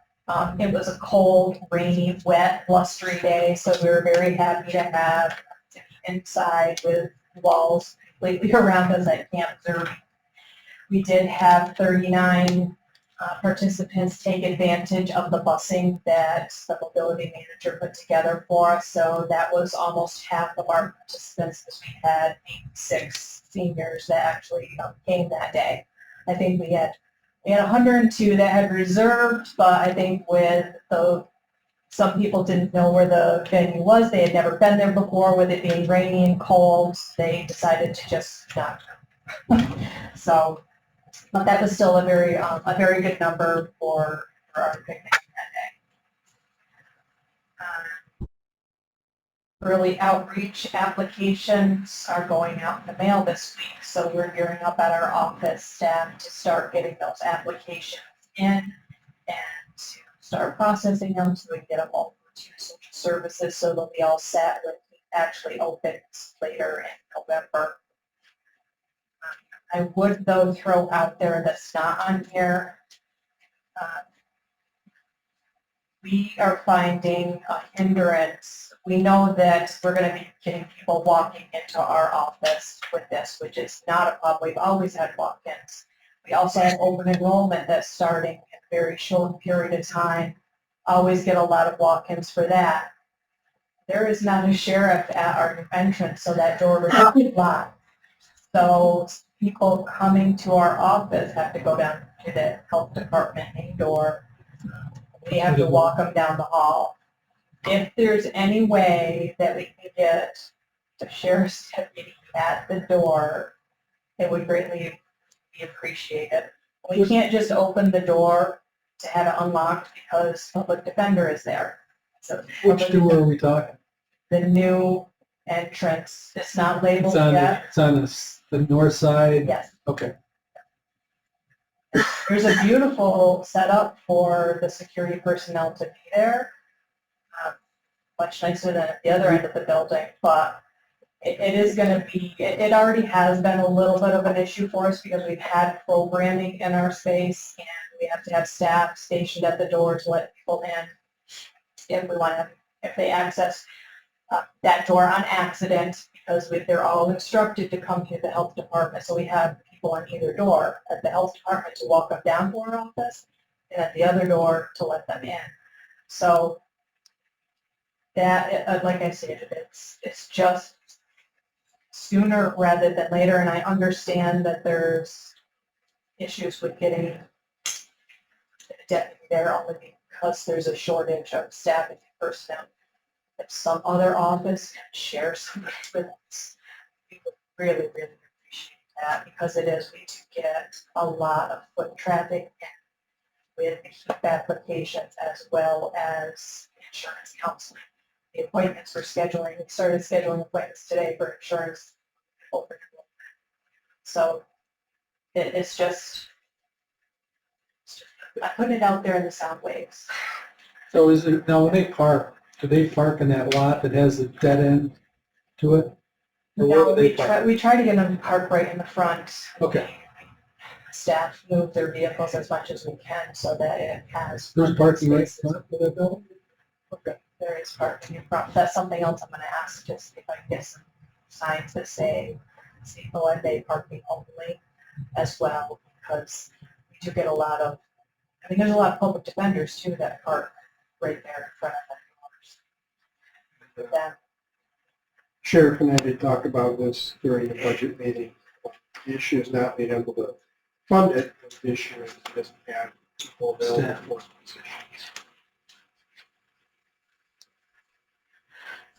it was a cold, rainy, wet, blustery day, so we were very happy to have inside with walls completely around us at Camp Zerby. We did have 39 participants take advantage of the busing that the mobility manager put together for us, so that was almost half of our participants, because we had 86 seniors that actually came that day. I think we had 102 that had reserved, but I think with some people didn't know where the venue was. They had never been there before. With it being rainy and cold, they decided to just not go. So, but that was still a very good number for our picnic that day. Early outreach applications are going out in the mail this week, so we're gearing up at our office staff to start getting those applications in and to start processing them so we can get them over to social services, so they'll be all set when it actually opens later in November. I would, though, throw out there that's not on here. We are finding a hindrance. We know that we're going to be getting people walking into our office with this, which is not a problem. We've always had walk-ins. We also have open enrollment that's starting in a very short period of time. Always get a lot of walk-ins for that. There is not a sheriff at our new entrance, so that door is locked. So people coming to our office have to go down to the health department main door. We have to walk them down the hall. If there's any way that we can get the sheriff's deputy at the door, it would greatly be appreciated. We can't just open the door to have it unlocked because public defender is there. So Which door are we talking? the new entrance, it's not labeled It's on, yet. it's on the north side? Yes. Okay. There's a beautiful setup for the security personnel to be there. Much nicer than at the other end of the building, but it is going to be, it already has been a little bit of an issue for us because we've had programming in our space and we have to have staff stationed at the door to let people in if they access that door on accident, because they're all instructed to come to the health department. So we have people on either door, at the health department to walk them down to our office and at the other door to let them in. So that, like I said, it's just sooner rather than later, and I understand that there's issues with getting a deputy there only because there's a shortage of staff and personnel. If some other office can share something with us, we would really, really appreciate that, because we do get a lot of foot traffic. with the HEAP applications as well as insurance counseling. The appointments for scheduling, we started scheduling appointments today for insurance. So it's just, I put it out there in the sound waves. So is it, now when they park, do they park in that lot that has the dead end to it? Or where No, do they park? we try to get them to park right in the front. Okay. Staff move their vehicles as much as we can so that it has. There's parking right in spaces. front for that building? Okay. There is parking in front. That's something else I'm gonna ask, just if I can get some signs that say, one day parking only as well, because we do get a lot of, I mean, there's a lot of public defenders too that park right there in front of them. Sheriff and I did talk about this during the budget meeting. The issue is not being able to fund it, but the issue is it doesn't have people available Staff. for positions.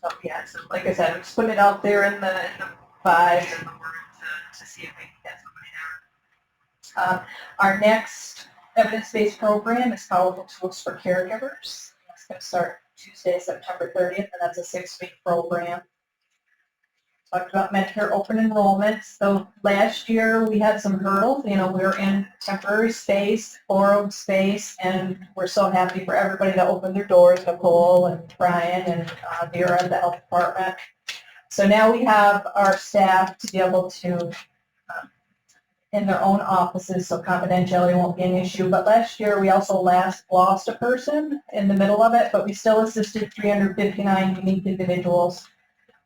So, yeah, so like I said, I'm just putting it out there in the vibes and the word to see if we can get somebody there. Our next evidence-based program is Powerful Tools for Caregivers. It's going to start Tuesday, September 30th, and that's a 6-week program. Talked about Medicare open enrollment. So last year we had some hurdles. You know, we were in temporary space, borrowed space, and we're so happy for everybody that opened their doors, Nicole and Brian and Vera at the health department. So now we have our staff to be able to, in their own offices, so confidentiality won't be an issue. But last year we also lost a person in the middle of it, but we still assisted 359 unique individuals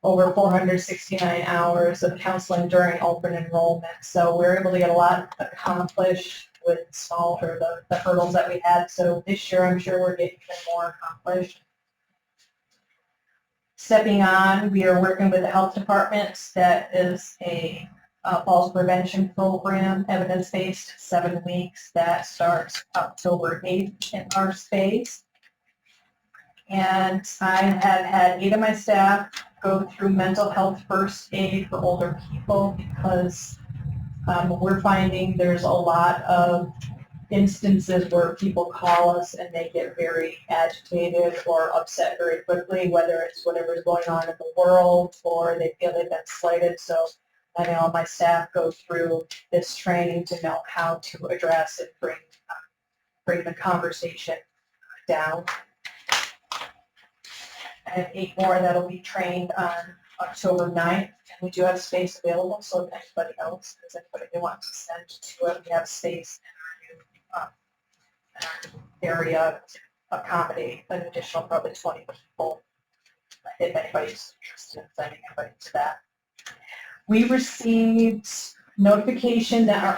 over 469 hours of counseling during open enrollment. So we're able to get a lot accomplished with the hurdles that we had. So this year, I'm sure we're getting even more accomplished. Stepping on, we are working with the health departments. That is a falls prevention program, evidence-based, 7 weeks. That starts October 8th in our space. And I have had 8 of my staff go through mental health first aid for older people because we're finding there's a lot of instances where people call us and they get very agitated or upset very quickly, whether it's whatever's going on in the world or they feel they've been slighted. So I know my staff go through this training to know how to address and bring the conversation down. I have 8 more that'll be trained on October 9th, and we do have space available, so if anybody else, if anybody they want to send to it, we have space in our new area to accommodate an additional probably 20 people, if anybody's interested in sending anybody to that. We received notification that our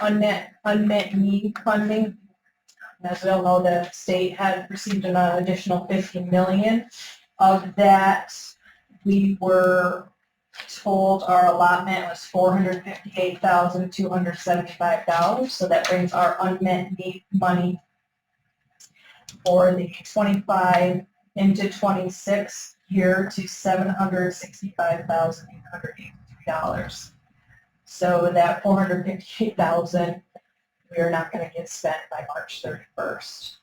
unmet need funding, as we all know, the state had received an additional $50 million. Of that, we were told our allotment was $458,275. So that brings our unmet need money for the 25 into 26 year to $765,883. So that $458,000 we are not going to get spent by March 31st.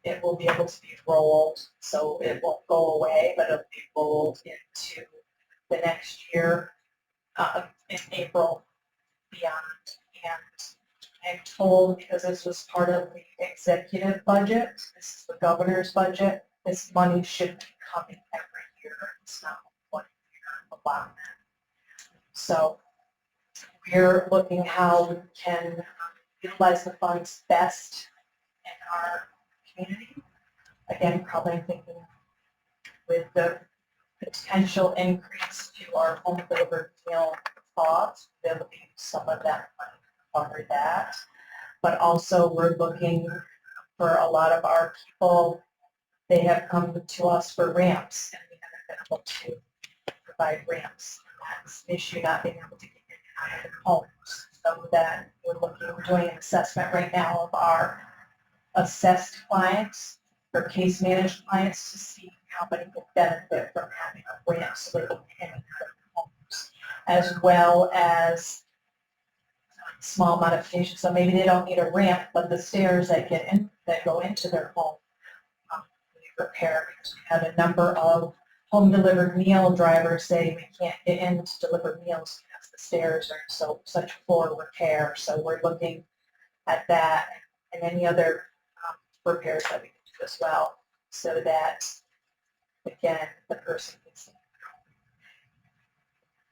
It will be able to be rolled, so it won't go away, but it'll be rolled into the next year in April beyond. And I'm told, because this was part of the executive budget, this is the governor's budget, this money should be coming every year. It's not 1 year allotment. So we're looking how we can utilize the funds best in our community. Again, probably thinking with the potential increase to our home delivered meal costs, there will be some of that money to cover that. But also we're looking for a lot of our people, they have come to us for ramps and we haven't been able to provide ramps. That's an issue, not being able to get in and out of their homes. So that we're doing an assessment right now of our assessed clients or case managed clients to see how many could benefit from having a ramp so they can get in and out of their homes, as well as small modifications. So maybe they don't need a ramp, but the stairs that get in that go into their home. We repair, because we have a number of home delivered meal drivers say we can't get in to deliver meals because the stairs are so such poor repair. So we're looking at that and any other repairs that we can do as well, so that again the person can see.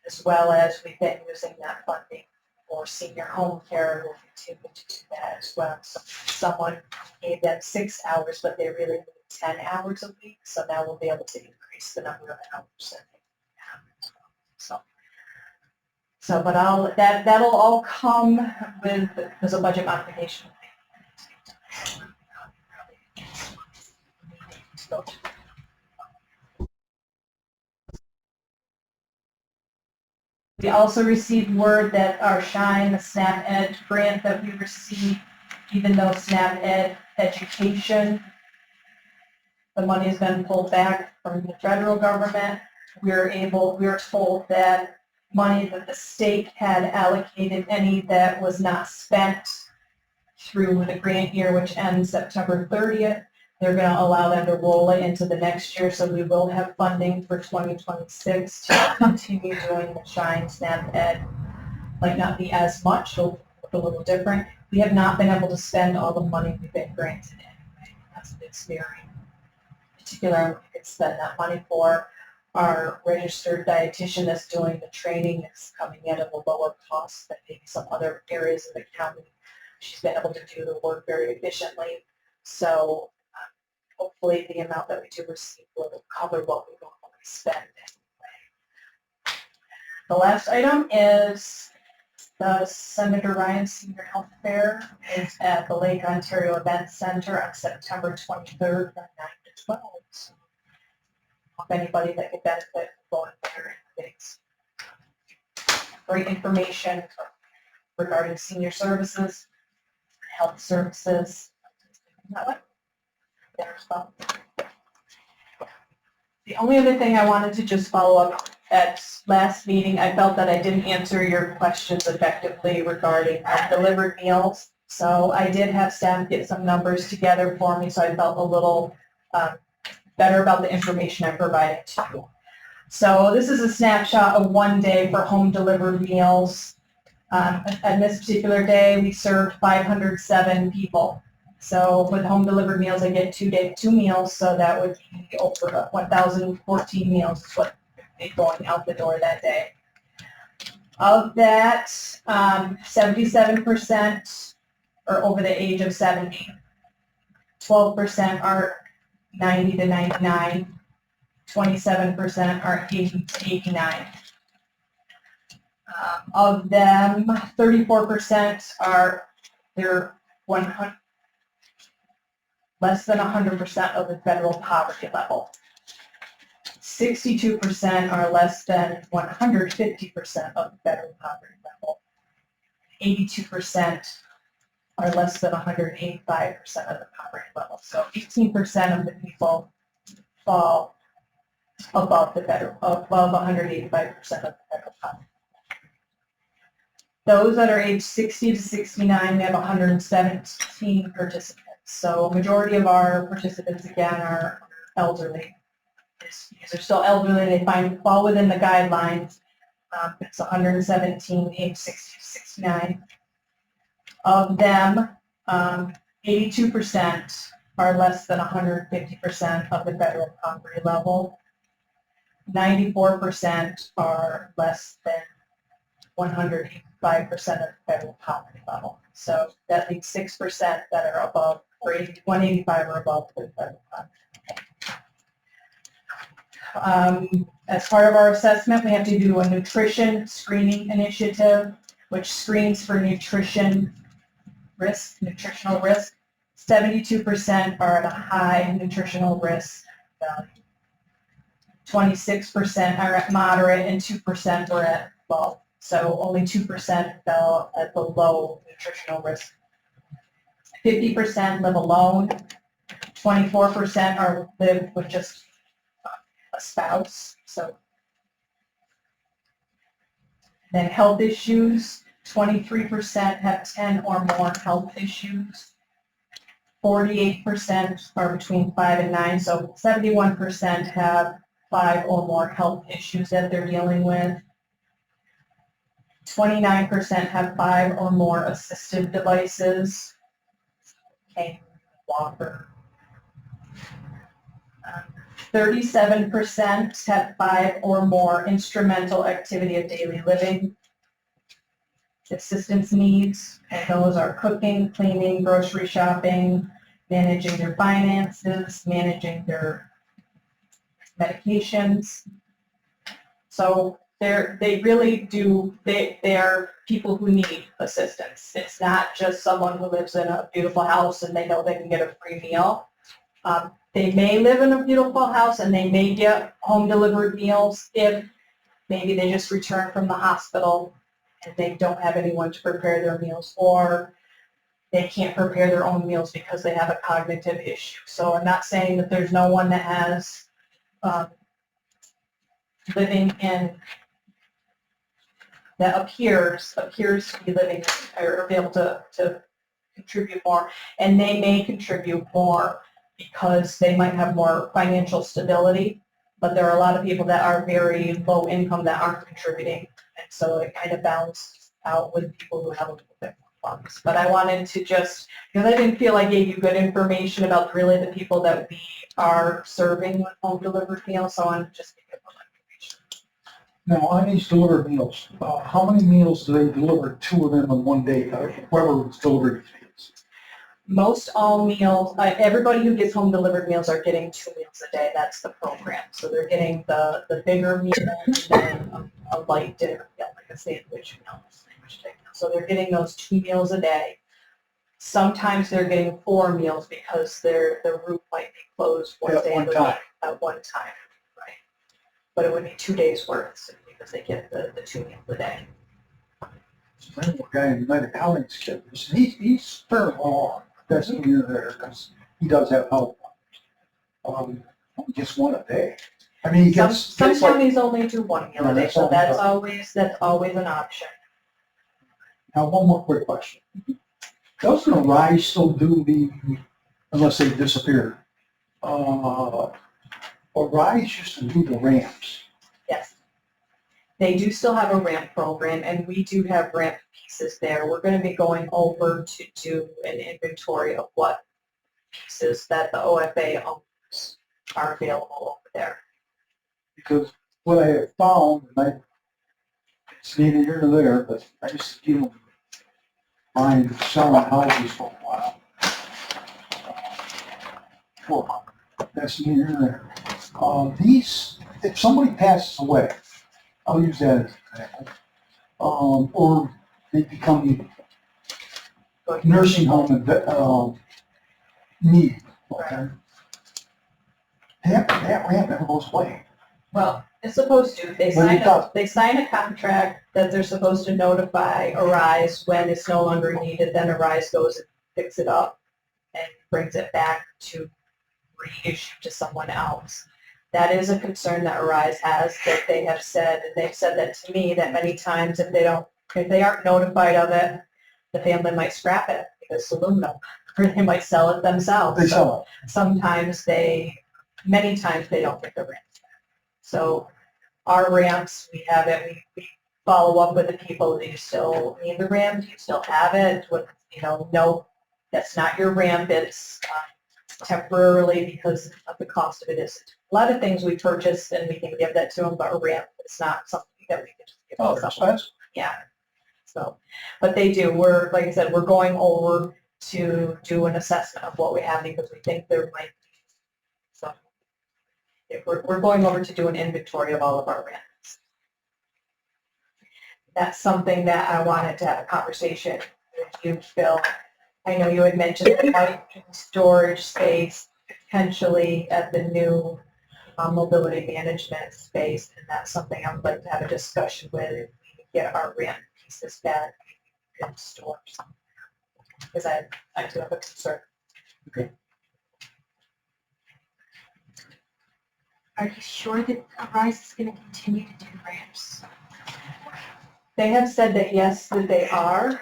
As well as we've been using that funding for senior home care, we'll continue to do that as well. So someone gave them 6 hours, but they really need 10 hours a week, so now we'll be able to increase the number of hours that they have as well. So, but that'll all come with, there's a budget modification. We also received word that our SHINE, the SNAP Ed grant that we received, even though SNAP Ed education, the money has been pulled back from the federal government. We were told that money that the state had allocated, any that was not spent through the grant year, which ends September 30th, they're going to allow them to roll it into the next year, so we will have funding for 2026 to continue doing the SHINE SNAP Ed. Might not be as much, it'll look a little different. We have not been able to spend all the money we've been granted anyway. It's very particular. We could spend that money for. Our registered dietitian that's doing the training is coming in at a lower cost than maybe some other areas of the county. She's been able to do the work very efficiently, so hopefully the amount that we do receive will cover what we normally spend anyway. The last item is the Senator Ryan Senior Health Fair is at the Lake Ontario Event Center on September 23rd from 9 to 12. So if anybody that could benefit from going there, it's great information regarding senior services, health services. The only other thing I wanted to just follow up, at last meeting, I felt that I didn't answer your questions effectively regarding delivered meals. So I did have staff get some numbers together for me, so I felt a little better about the information I provided to you. So this is a snapshot of one day for home delivered meals. On this particular day, we served 507 people. So with home delivered meals, I get 2 meals, so that would be over 1,014 meals is what is going out the door that day. Of that, 77% are over the age of 70. 12% are 90 to 99. 27% are 80 to 89. Of them, 34% are they're 100. Less than 100% of the federal poverty level. 62% are less than 150% of the federal poverty level. 82% are less than 185% of the poverty level. So 18% of the people fall above 185% of the federal poverty. Those that are age 60 to 69, we have 117 participants. So a majority of our participants, again, are elderly. Because they're still elderly, they fall within the guidelines. It's 117, age 60 to 69. Of them, 82% are less than 150% of the federal poverty level. 94% are less than 185% of the federal poverty level. So that leaves 6% that are above, or 185 or above the federal poverty. As part of our assessment, we have to do a nutrition screening initiative, which screens for nutritional risk. 72% are at a high nutritional risk value. 26% are at moderate and 2% are at low. So only 2% fell at the low nutritional risk. 50% live alone. 24% live with just a spouse. So then health issues. 23% have 10 or more health issues. 48% are between 5 and 9, so 71% have 5 or more health issues that they're dealing with. 29% have 5 or more assistive devices, cane, walker. 37% have 5 or more instrumental activity of daily living assistance needs, and those are cooking, cleaning, grocery shopping, managing their finances, managing their medications. So they really do, they're people who need assistance. It's not just someone who lives in a beautiful house and they know they can get a free meal. They may live in a beautiful house and they may get home delivered meals if maybe they just returned from the hospital and they don't have anyone to prepare their meals, or they can't prepare their own meals because they have a cognitive issue. So I'm not saying that there's no one that has living in, that appears to be living or be able to contribute more, and they may contribute more because they might have more financial stability, but there are a lot of people that are very low income that aren't contributing, and so it kind of balances out with people who have a little bit more funds. But I wanted to just, because I didn't feel I gave you good information about really the people that we are serving with home delivered meals, so I wanted to just give you a little information. Now, on these delivered meals, how many meals do they deliver, 2 of them in one day, whoever was delivered these meals? Most all meals, everybody who gets home delivered meals are getting 2 meals a day. That's the program. So they're getting the bigger meal and then a light dinner meal, like a sandwich meal. So they're getting those 2 meals a day. Sometimes they're getting 4 meals because their route might be closed one At day one of the time. week at one time, right? But it would be 2 days worth because they get the 2 meals a day. I know a guy in United Colleges, he's fairly long, that's near there, because he does have health problems. Just 1 a day. I mean, he Some gets like, counties only do 1 meal a day, that's so all that's right. always an option. now, one more quick question. Doesn't Arise still do unless they disappeared, Arise used to do the ramps. Yes. They do still have a ramp program, and we do have ramp pieces there. We're going to be going over to do an inventory of what pieces that the OFA owns are available over there. Because what I have found, and it's neither here nor there, but I used to keep buying, selling houses for a while. Well, that's neither here nor there. If somebody passes away, I'll use that as an example, or they become nursing home and need, okay? That ramp never goes away. Well, it's supposed to. They sign a contract that they're supposed to notify Arise when it's no longer needed. Then Arise goes and picks it up and brings it back to reissue to someone else. That is a concern that Arise has, that they have said, and they've said that to me, that many times if they aren't notified of it, the family might scrap it because it's aluminum, or they might sell it themselves. They sell it. Many times they don't get the ramps back. So our ramps, we have it, we follow up with the people, do you still need the ramp? Do you still have it? No, that's not your ramp, it's temporarily because of the cost of it. Is a lot of things we purchase and we can give that to them, but a ramp, it's not something that we can just give Oh, them. that's fast. Yeah. So, but they do, like I said, we're going over to do an assessment of what we have because we think there might be some. We're going over to do an inventory of all of our ramps. That's something that I wanted to have a conversation with you, Phil. I know you had mentioned the bike storage space potentially at the new mobility management space, and that's something I would like to have a discussion with if we get our ramp pieces back in stores. Because I do have a concern. Okay. Are you sure that Arise is going to continue to do ramps? They have said that yes, that they are.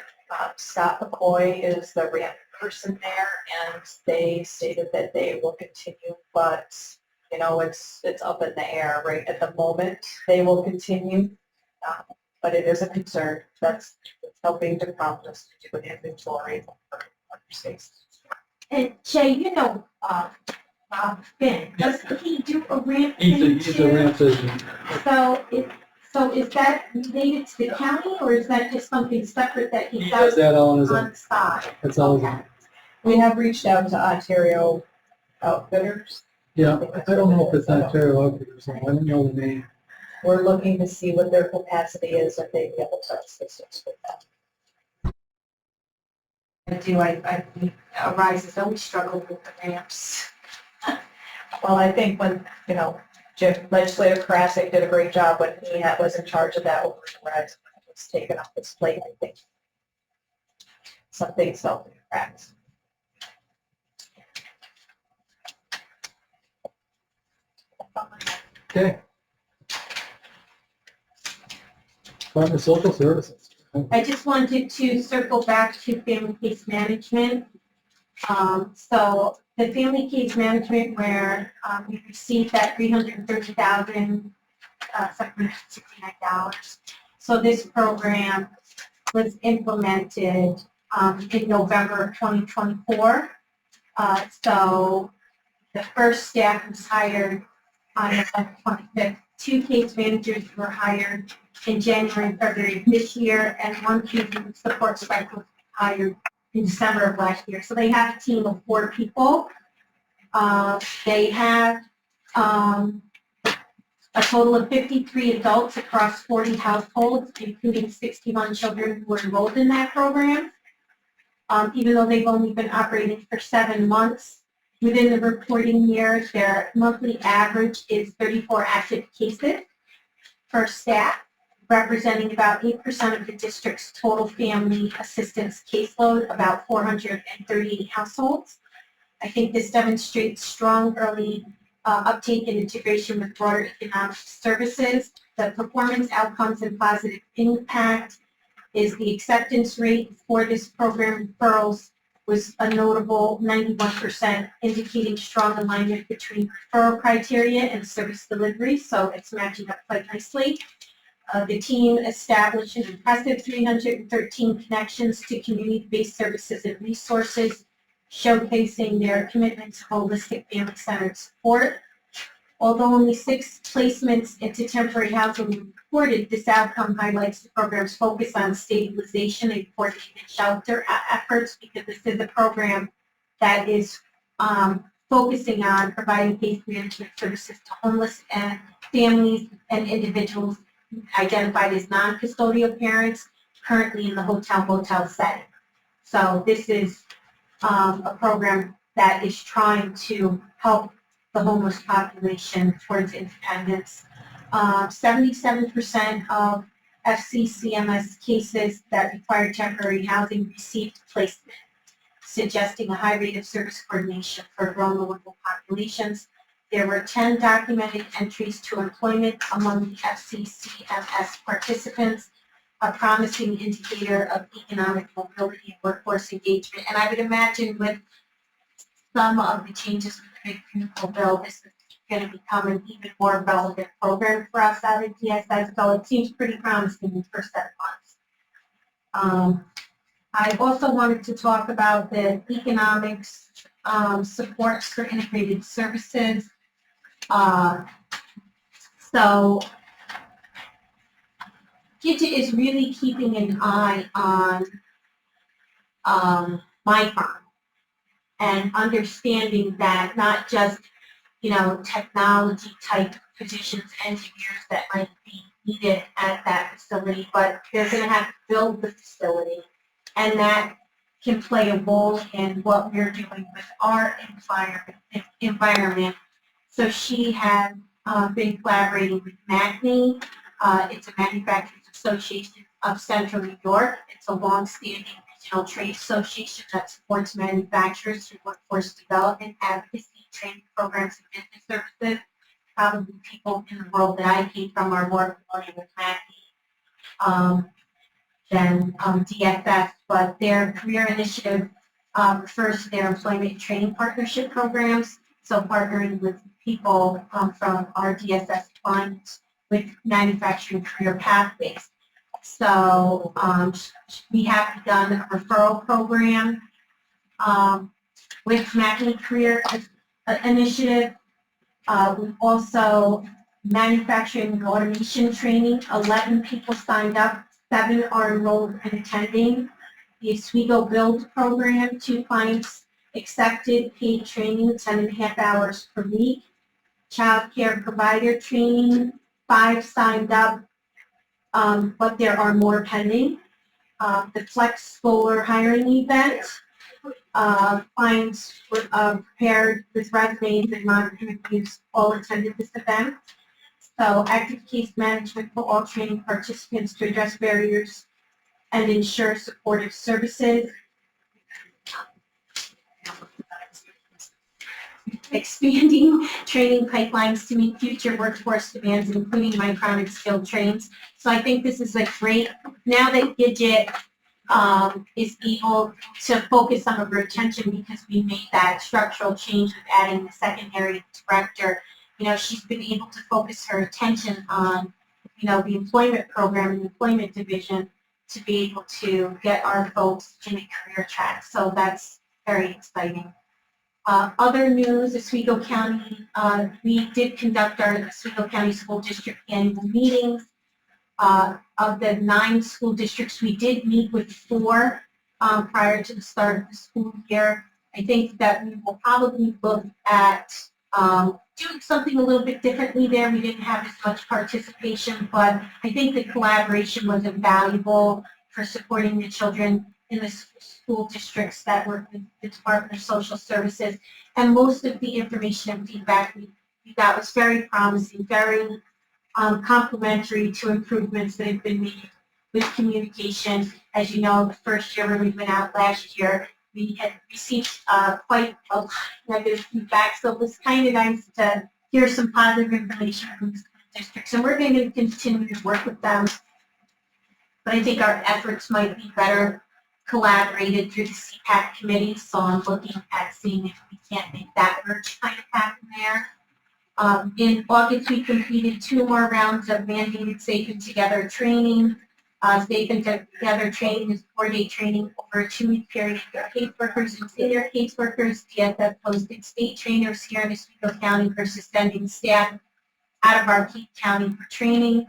Scott McCoy is the ramp person there, and they stated that they will continue, but, you know, it's up in the air right at the moment. They will continue, but it is a concern. That's helping to prompt us to do an inventory for our space. And Jay, you know, Finn, does he do a ramp thing He's a too? ramp vision. So is that related to the county, or is that just something separate that he He does does that all on his on own. the side? That's all. Okay. We have reached out to Ontario Outfitters. Yeah, I don't know if it's Ontario Outfitters, I don't know the name. We're looking to see what their capacity is, if they'd be able to assist us with that. Rise has always struggled with the ramps. Well, I think when, you know, Legislator Karasik did a great job when he was in charge of that over the Rise, when it was taken off his plate, I think. Something fell through the cracks. Okay. Department of Social Services. I just wanted to circle back to family case management. So the family case management where we received that $330,769. So this program was implemented in November of 2024. So the first staff was hired on November 25th. 2 case managers were hired in January and February of this year, and 1 community support specialist was hired in December of last year. So they have a team of 4 people. They have a total of 53 adults across 40 households, including 61 children who were enrolled in that program. Even though they've only been operating for 7 months, within the reporting year, their monthly average is 34 active cases per staff, representing about 8% of the district's total family assistance caseload, about 438 households. I think this demonstrates strong early uptake and integration with broader economic services. The performance outcomes and positive impact is the acceptance rate for this program referrals was a notable 91%, indicating strong alignment between referral criteria and service delivery, so it's matching up quite nicely. The team established an impressive 313 connections to community-based services and resources, showcasing their commitment to holistic family-centered support. Although only 6 placements into temporary housing were reported, this outcome highlights the program's focus on stabilization and coordinated shelter efforts, because this is a program that is focusing on providing case management services to homeless and families and individuals identified as non-custodial parents currently in the hotel-motel setting. So this is a program that is trying to help the homeless population towards independence. 77% of FCCMS cases that require temporary housing received placement, suggesting a high rate of service coordination for vulnerable populations. There were 10 documented entries to employment among the FCCMS participants, a promising indicator of economic mobility and workforce engagement. And I would imagine with some of the changes with the big beautiful bill, this is going to become an even more relevant program for us out of DSS. So it seems pretty promising in the first 7 months. I also wanted to talk about the economics supports for integrated services. So Gidget is really keeping an eye on my farm and understanding that not just, you know, technology type positions, engineers that might be needed at that facility, but they're going to have to build the facility, and that can play a role in what we're doing with our environment. So she has been collaborating with MACNY. It's a Manufacturers Association of Central New York. It's a long-standing regional trade association that supports manufacturers through workforce development, advocacy, training programs, and business services. Probably people in the world that I came from are more familiar with MACNY than DFS, but their career initiative refers to their employment training partnership programs. So partnering with people from our DSS funds with manufacturing career pathways. So we have begun a referral program with Mackey Career Initiative. We've also manufacturing and automation training. 11 people signed up, 7 are enrolled and attending. The Oswego Build program, 2 clients accepted, paid training, 10.5 hours per week. Child care provider training, 5 signed up, but there are more pending. The Flex Solar hiring event, clients were prepared with resumes and mock interviews, all attended this event. So active case management for all training participants to address barriers and ensure supportive services. Expanding training pipelines to meet future workforce demands, including micron skilled trains. So I think this is a great, now that Gidget is able to focus on the retention because we made that structural change with adding the secondary director. You know, she's been able to focus her attention on, you know, the employment program and the employment division to be able to get our folks in a career track. So that's very exciting. Other news, Oswego County, we did conduct our Oswego County School District annual meetings. Of the 9 school districts, we did meet with 4 prior to the start of the school year. I think that we will probably look at doing something a little bit differently there. We didn't have as much participation, but I think the collaboration was invaluable for supporting the children in the school districts that work with the Department of Social Services. And most of the information and feedback we got was very promising, very complementary to improvements that have been made with communication. As you know, the first year when we went out last year, we had received quite a lot of negative feedback, so it was kind of nice to hear some positive information from the school districts, and we're going to continue to work with them. But I think our efforts might be better collaborated through the CPAC committee, so I'm looking at seeing if we can't make that merge kind of happen there. In August, we completed 2 more rounds of mandated Safe and Together training. Safe and Together training is 4-day training over a 2-week period for caseworkers and senior caseworkers. DSS posted state trainers here in Oswego County versus sending staff out of our Keith County for training.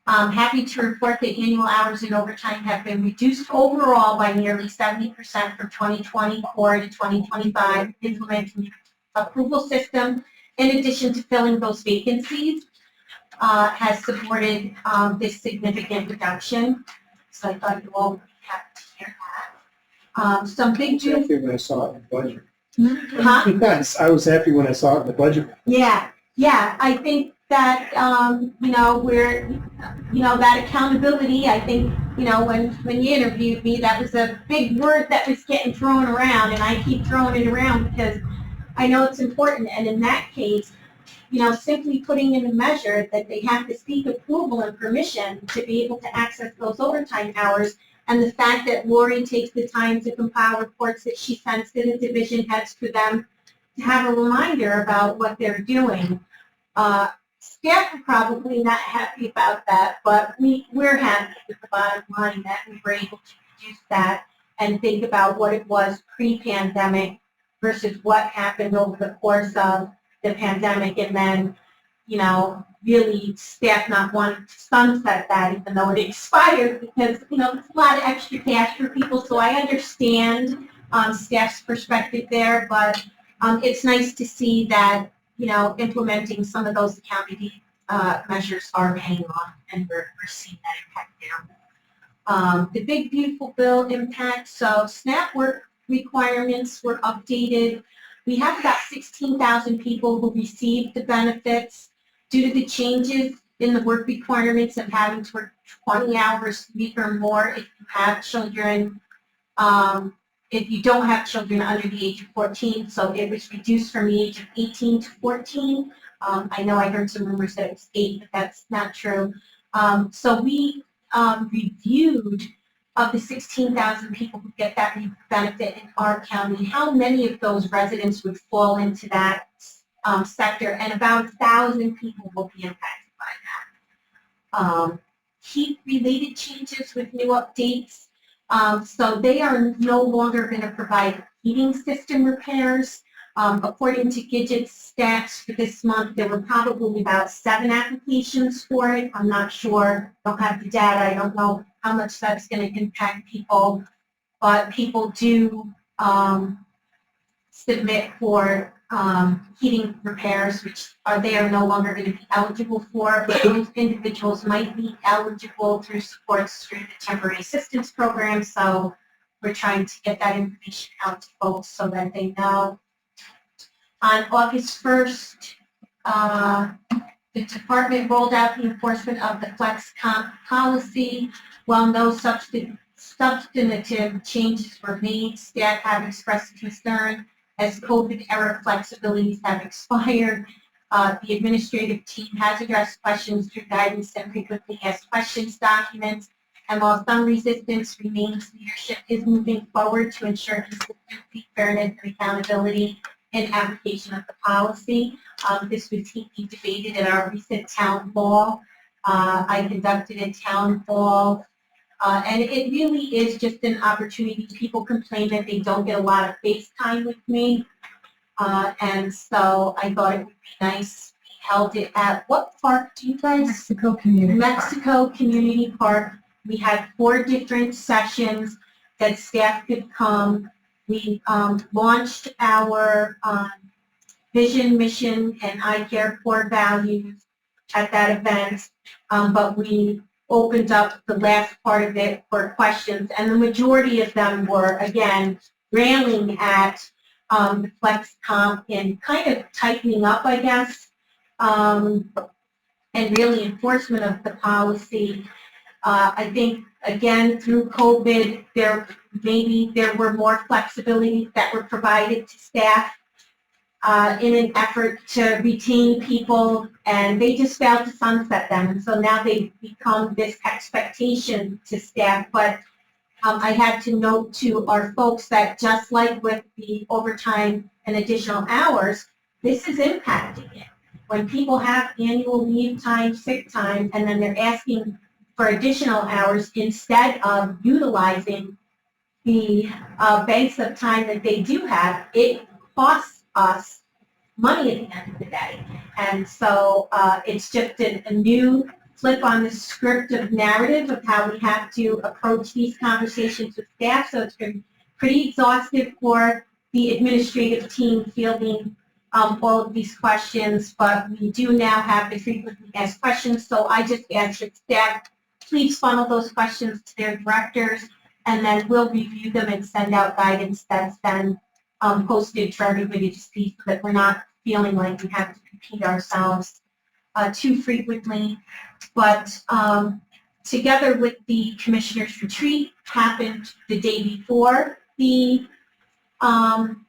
I'm happy to report that annual hours and overtime have been reduced overall by nearly 70% from 2024 to 2025, implementing approval system. In addition to filling those vacancies, has supported this significant reduction. So I thought you all would be happy to hear that. Some big I was happy when I saw it in the budget. Huh? Yes, I was happy when I saw it in the budget. Yeah, I think that, you know, we're, you know, that accountability, I think, you know, when you interviewed me, that was a big word that was getting thrown around, and I keep throwing it around because I know it's important. And in that case, you know, simply putting in a measure that they have to seek approval and permission to be able to access those overtime hours, and the fact that Lori takes the time to compile reports that she sends to the division heads for them to have a reminder about what they're doing. Staff are probably not happy about that, but we're happy with the bottom line that we were able to reduce that and think about what it was pre-pandemic versus what happened over the course of the pandemic, and then, you know, really staff not wanting to sunset that even though it expired because, you know, it's a lot of extra cash for people, so I understand staff's perspective there, but it's nice to see that, you know, implementing some of those accountability measures are paying off, and we're seeing that impact now. The big beautiful bill impact, so SNAP work requirements were updated. We have about 16,000 people who received the benefits due to the changes in the work requirements of having to work 20 hours a week or more if you have children. If you don't have children under the age of 14, so it was reduced from the age of 18 to 14. I know I heard some rumors that it was 8, but that's not true. So we reviewed of the 16,000 people who get that benefit in our county, how many of those residents would fall into that sector? And about 1,000 people will be impacted by that. Heat-related changes with new updates. So they are no longer going to provide heating system repairs. According to Gidget's stats for this month, there were probably about 7 applications for it. I'm not sure. I don't have the data. I don't know how much that's going to impact people. But people do submit for heating repairs, which they are no longer going to be eligible for. But those individuals might be eligible through supports through the temporary assistance program. So we're trying to get that information out to folks so that they know. On August 1st, the department rolled out the enforcement of the flex comp policy. While no substantive changes were made, staff have expressed concern as COVID-era flexibilities have expired. The administrative team has addressed questions through guidance and frequently asked questions documents. And while some resistance remains, leadership is moving forward to ensure consistency, fairness, and accountability in application of the policy. This was heatedly debated at our recent town hall. I conducted a town hall, and it really is just an opportunity. People complain that they don't get a lot of face time with me, and so I thought it would be nice. We held it at, what park do you guys? Mexico Community Mexico Community Park. We had 4 different sessions that staff could come. We launched our vision, mission, and eye care core values at that event, but we opened up the last part of it for questions, and the majority of them were, again, railing at the flex comp and kind of tightening up, I guess, and really enforcement of the policy. I think, again, through COVID, there were more flexibilities that were provided to staff in an effort to retain people, and they just failed to sunset them. And so now they've become this expectation to staff. But I had to note to our folks that just like with the overtime and additional hours, this is impacting it. When people have annual leave time, sick time, and then they're asking for additional hours instead of utilizing the banks of time that they do have, it costs us money at the end of the day. And so it's just a new flip on the script of narrative of how we have to approach these conversations with staff. So it's been pretty exhaustive for the administrative team fielding all of these questions, but we do now have the frequently asked questions. So I just asked that staff please funnel those questions to their directors, and then we'll review them and send out guidance that's then posted for everybody to see, so that we're not feeling like we have to repeat ourselves too frequently. But together with the commissioners' retreat happened the day before the town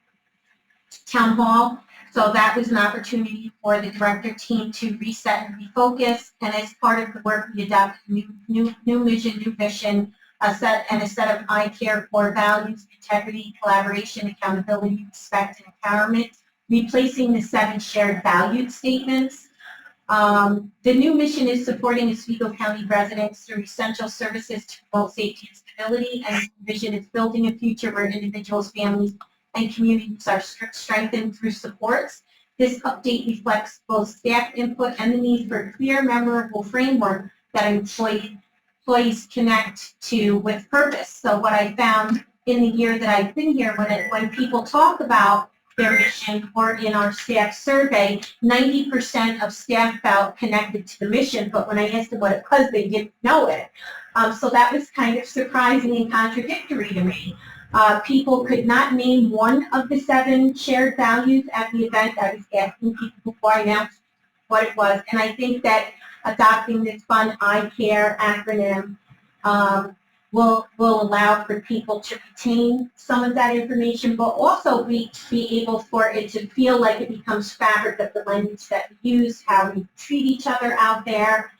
hall. So that was an opportunity for the director team to reset and refocus. And as part of the work, we adopted new mission, new vision, a set of eye care core values: integrity, collaboration, accountability, respect, and empowerment, replacing the 7 shared valued statements. The new mission is supporting Oswego County residents through essential services to promote safety and stability. And the vision is building a future where individuals, families, and communities are strengthened through supports. This update reflects both staff input and the need for a clear, memorable framework that employees connect to with purpose. So what I found in the year that I've been here, when people talk about their mission, or in our staff survey, 90% of staff felt connected to the mission, but when I asked them what it was, they didn't know it. So that was kind of surprising and contradictory to me. People could not name one of the 7 shared values at the event. I was asking people before I announced what it was, and I think that adopting this fun eye care acronym will allow for people to retain some of that information, but also be able for it to feel like it becomes fabric of the language that we use, how we treat each other out there.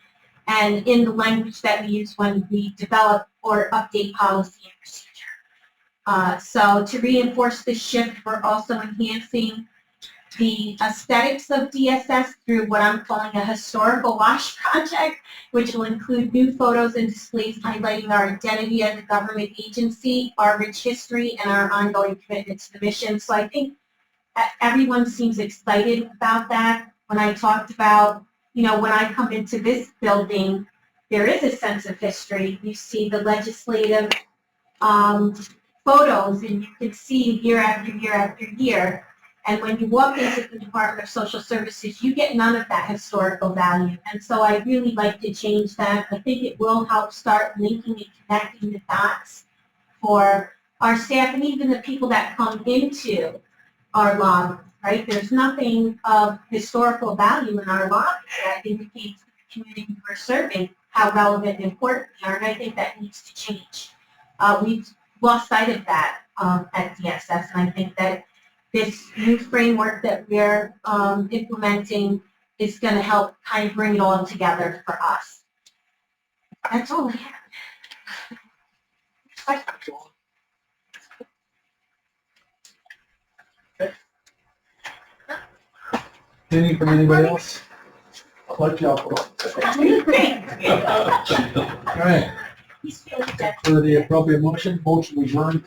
and in the language that we use when we develop or update policy and procedure. So to reinforce this shift, we're also enhancing the aesthetics of DSS through what I'm calling a historical wash project, which will include new photos and displays highlighting our identity as a government agency, our rich history, and our ongoing commitment to the mission. So I think everyone seems excited about that. When I talked about, when I come into this building, there is a sense of history. You see the legislative photos, and you can see year after year after year. And when you walk into the Department of Social Services, you get none of that historical value. And so I really like to change that. I think it will help start linking and connecting the dots for our staff and even the people that come into our lobby, right? There's nothing of historical value in our lobby that indicates to the community we're serving how relevant and important we are, and I think that needs to change. We've lost sight of that at DSS, and I think that this new framework that we're implementing is going to help kind of bring it all together for us. That's all I have. Anything from anybody else? I'll let y'all go. All right, He's feeling that. for the appropriate motion, Motion adjourned.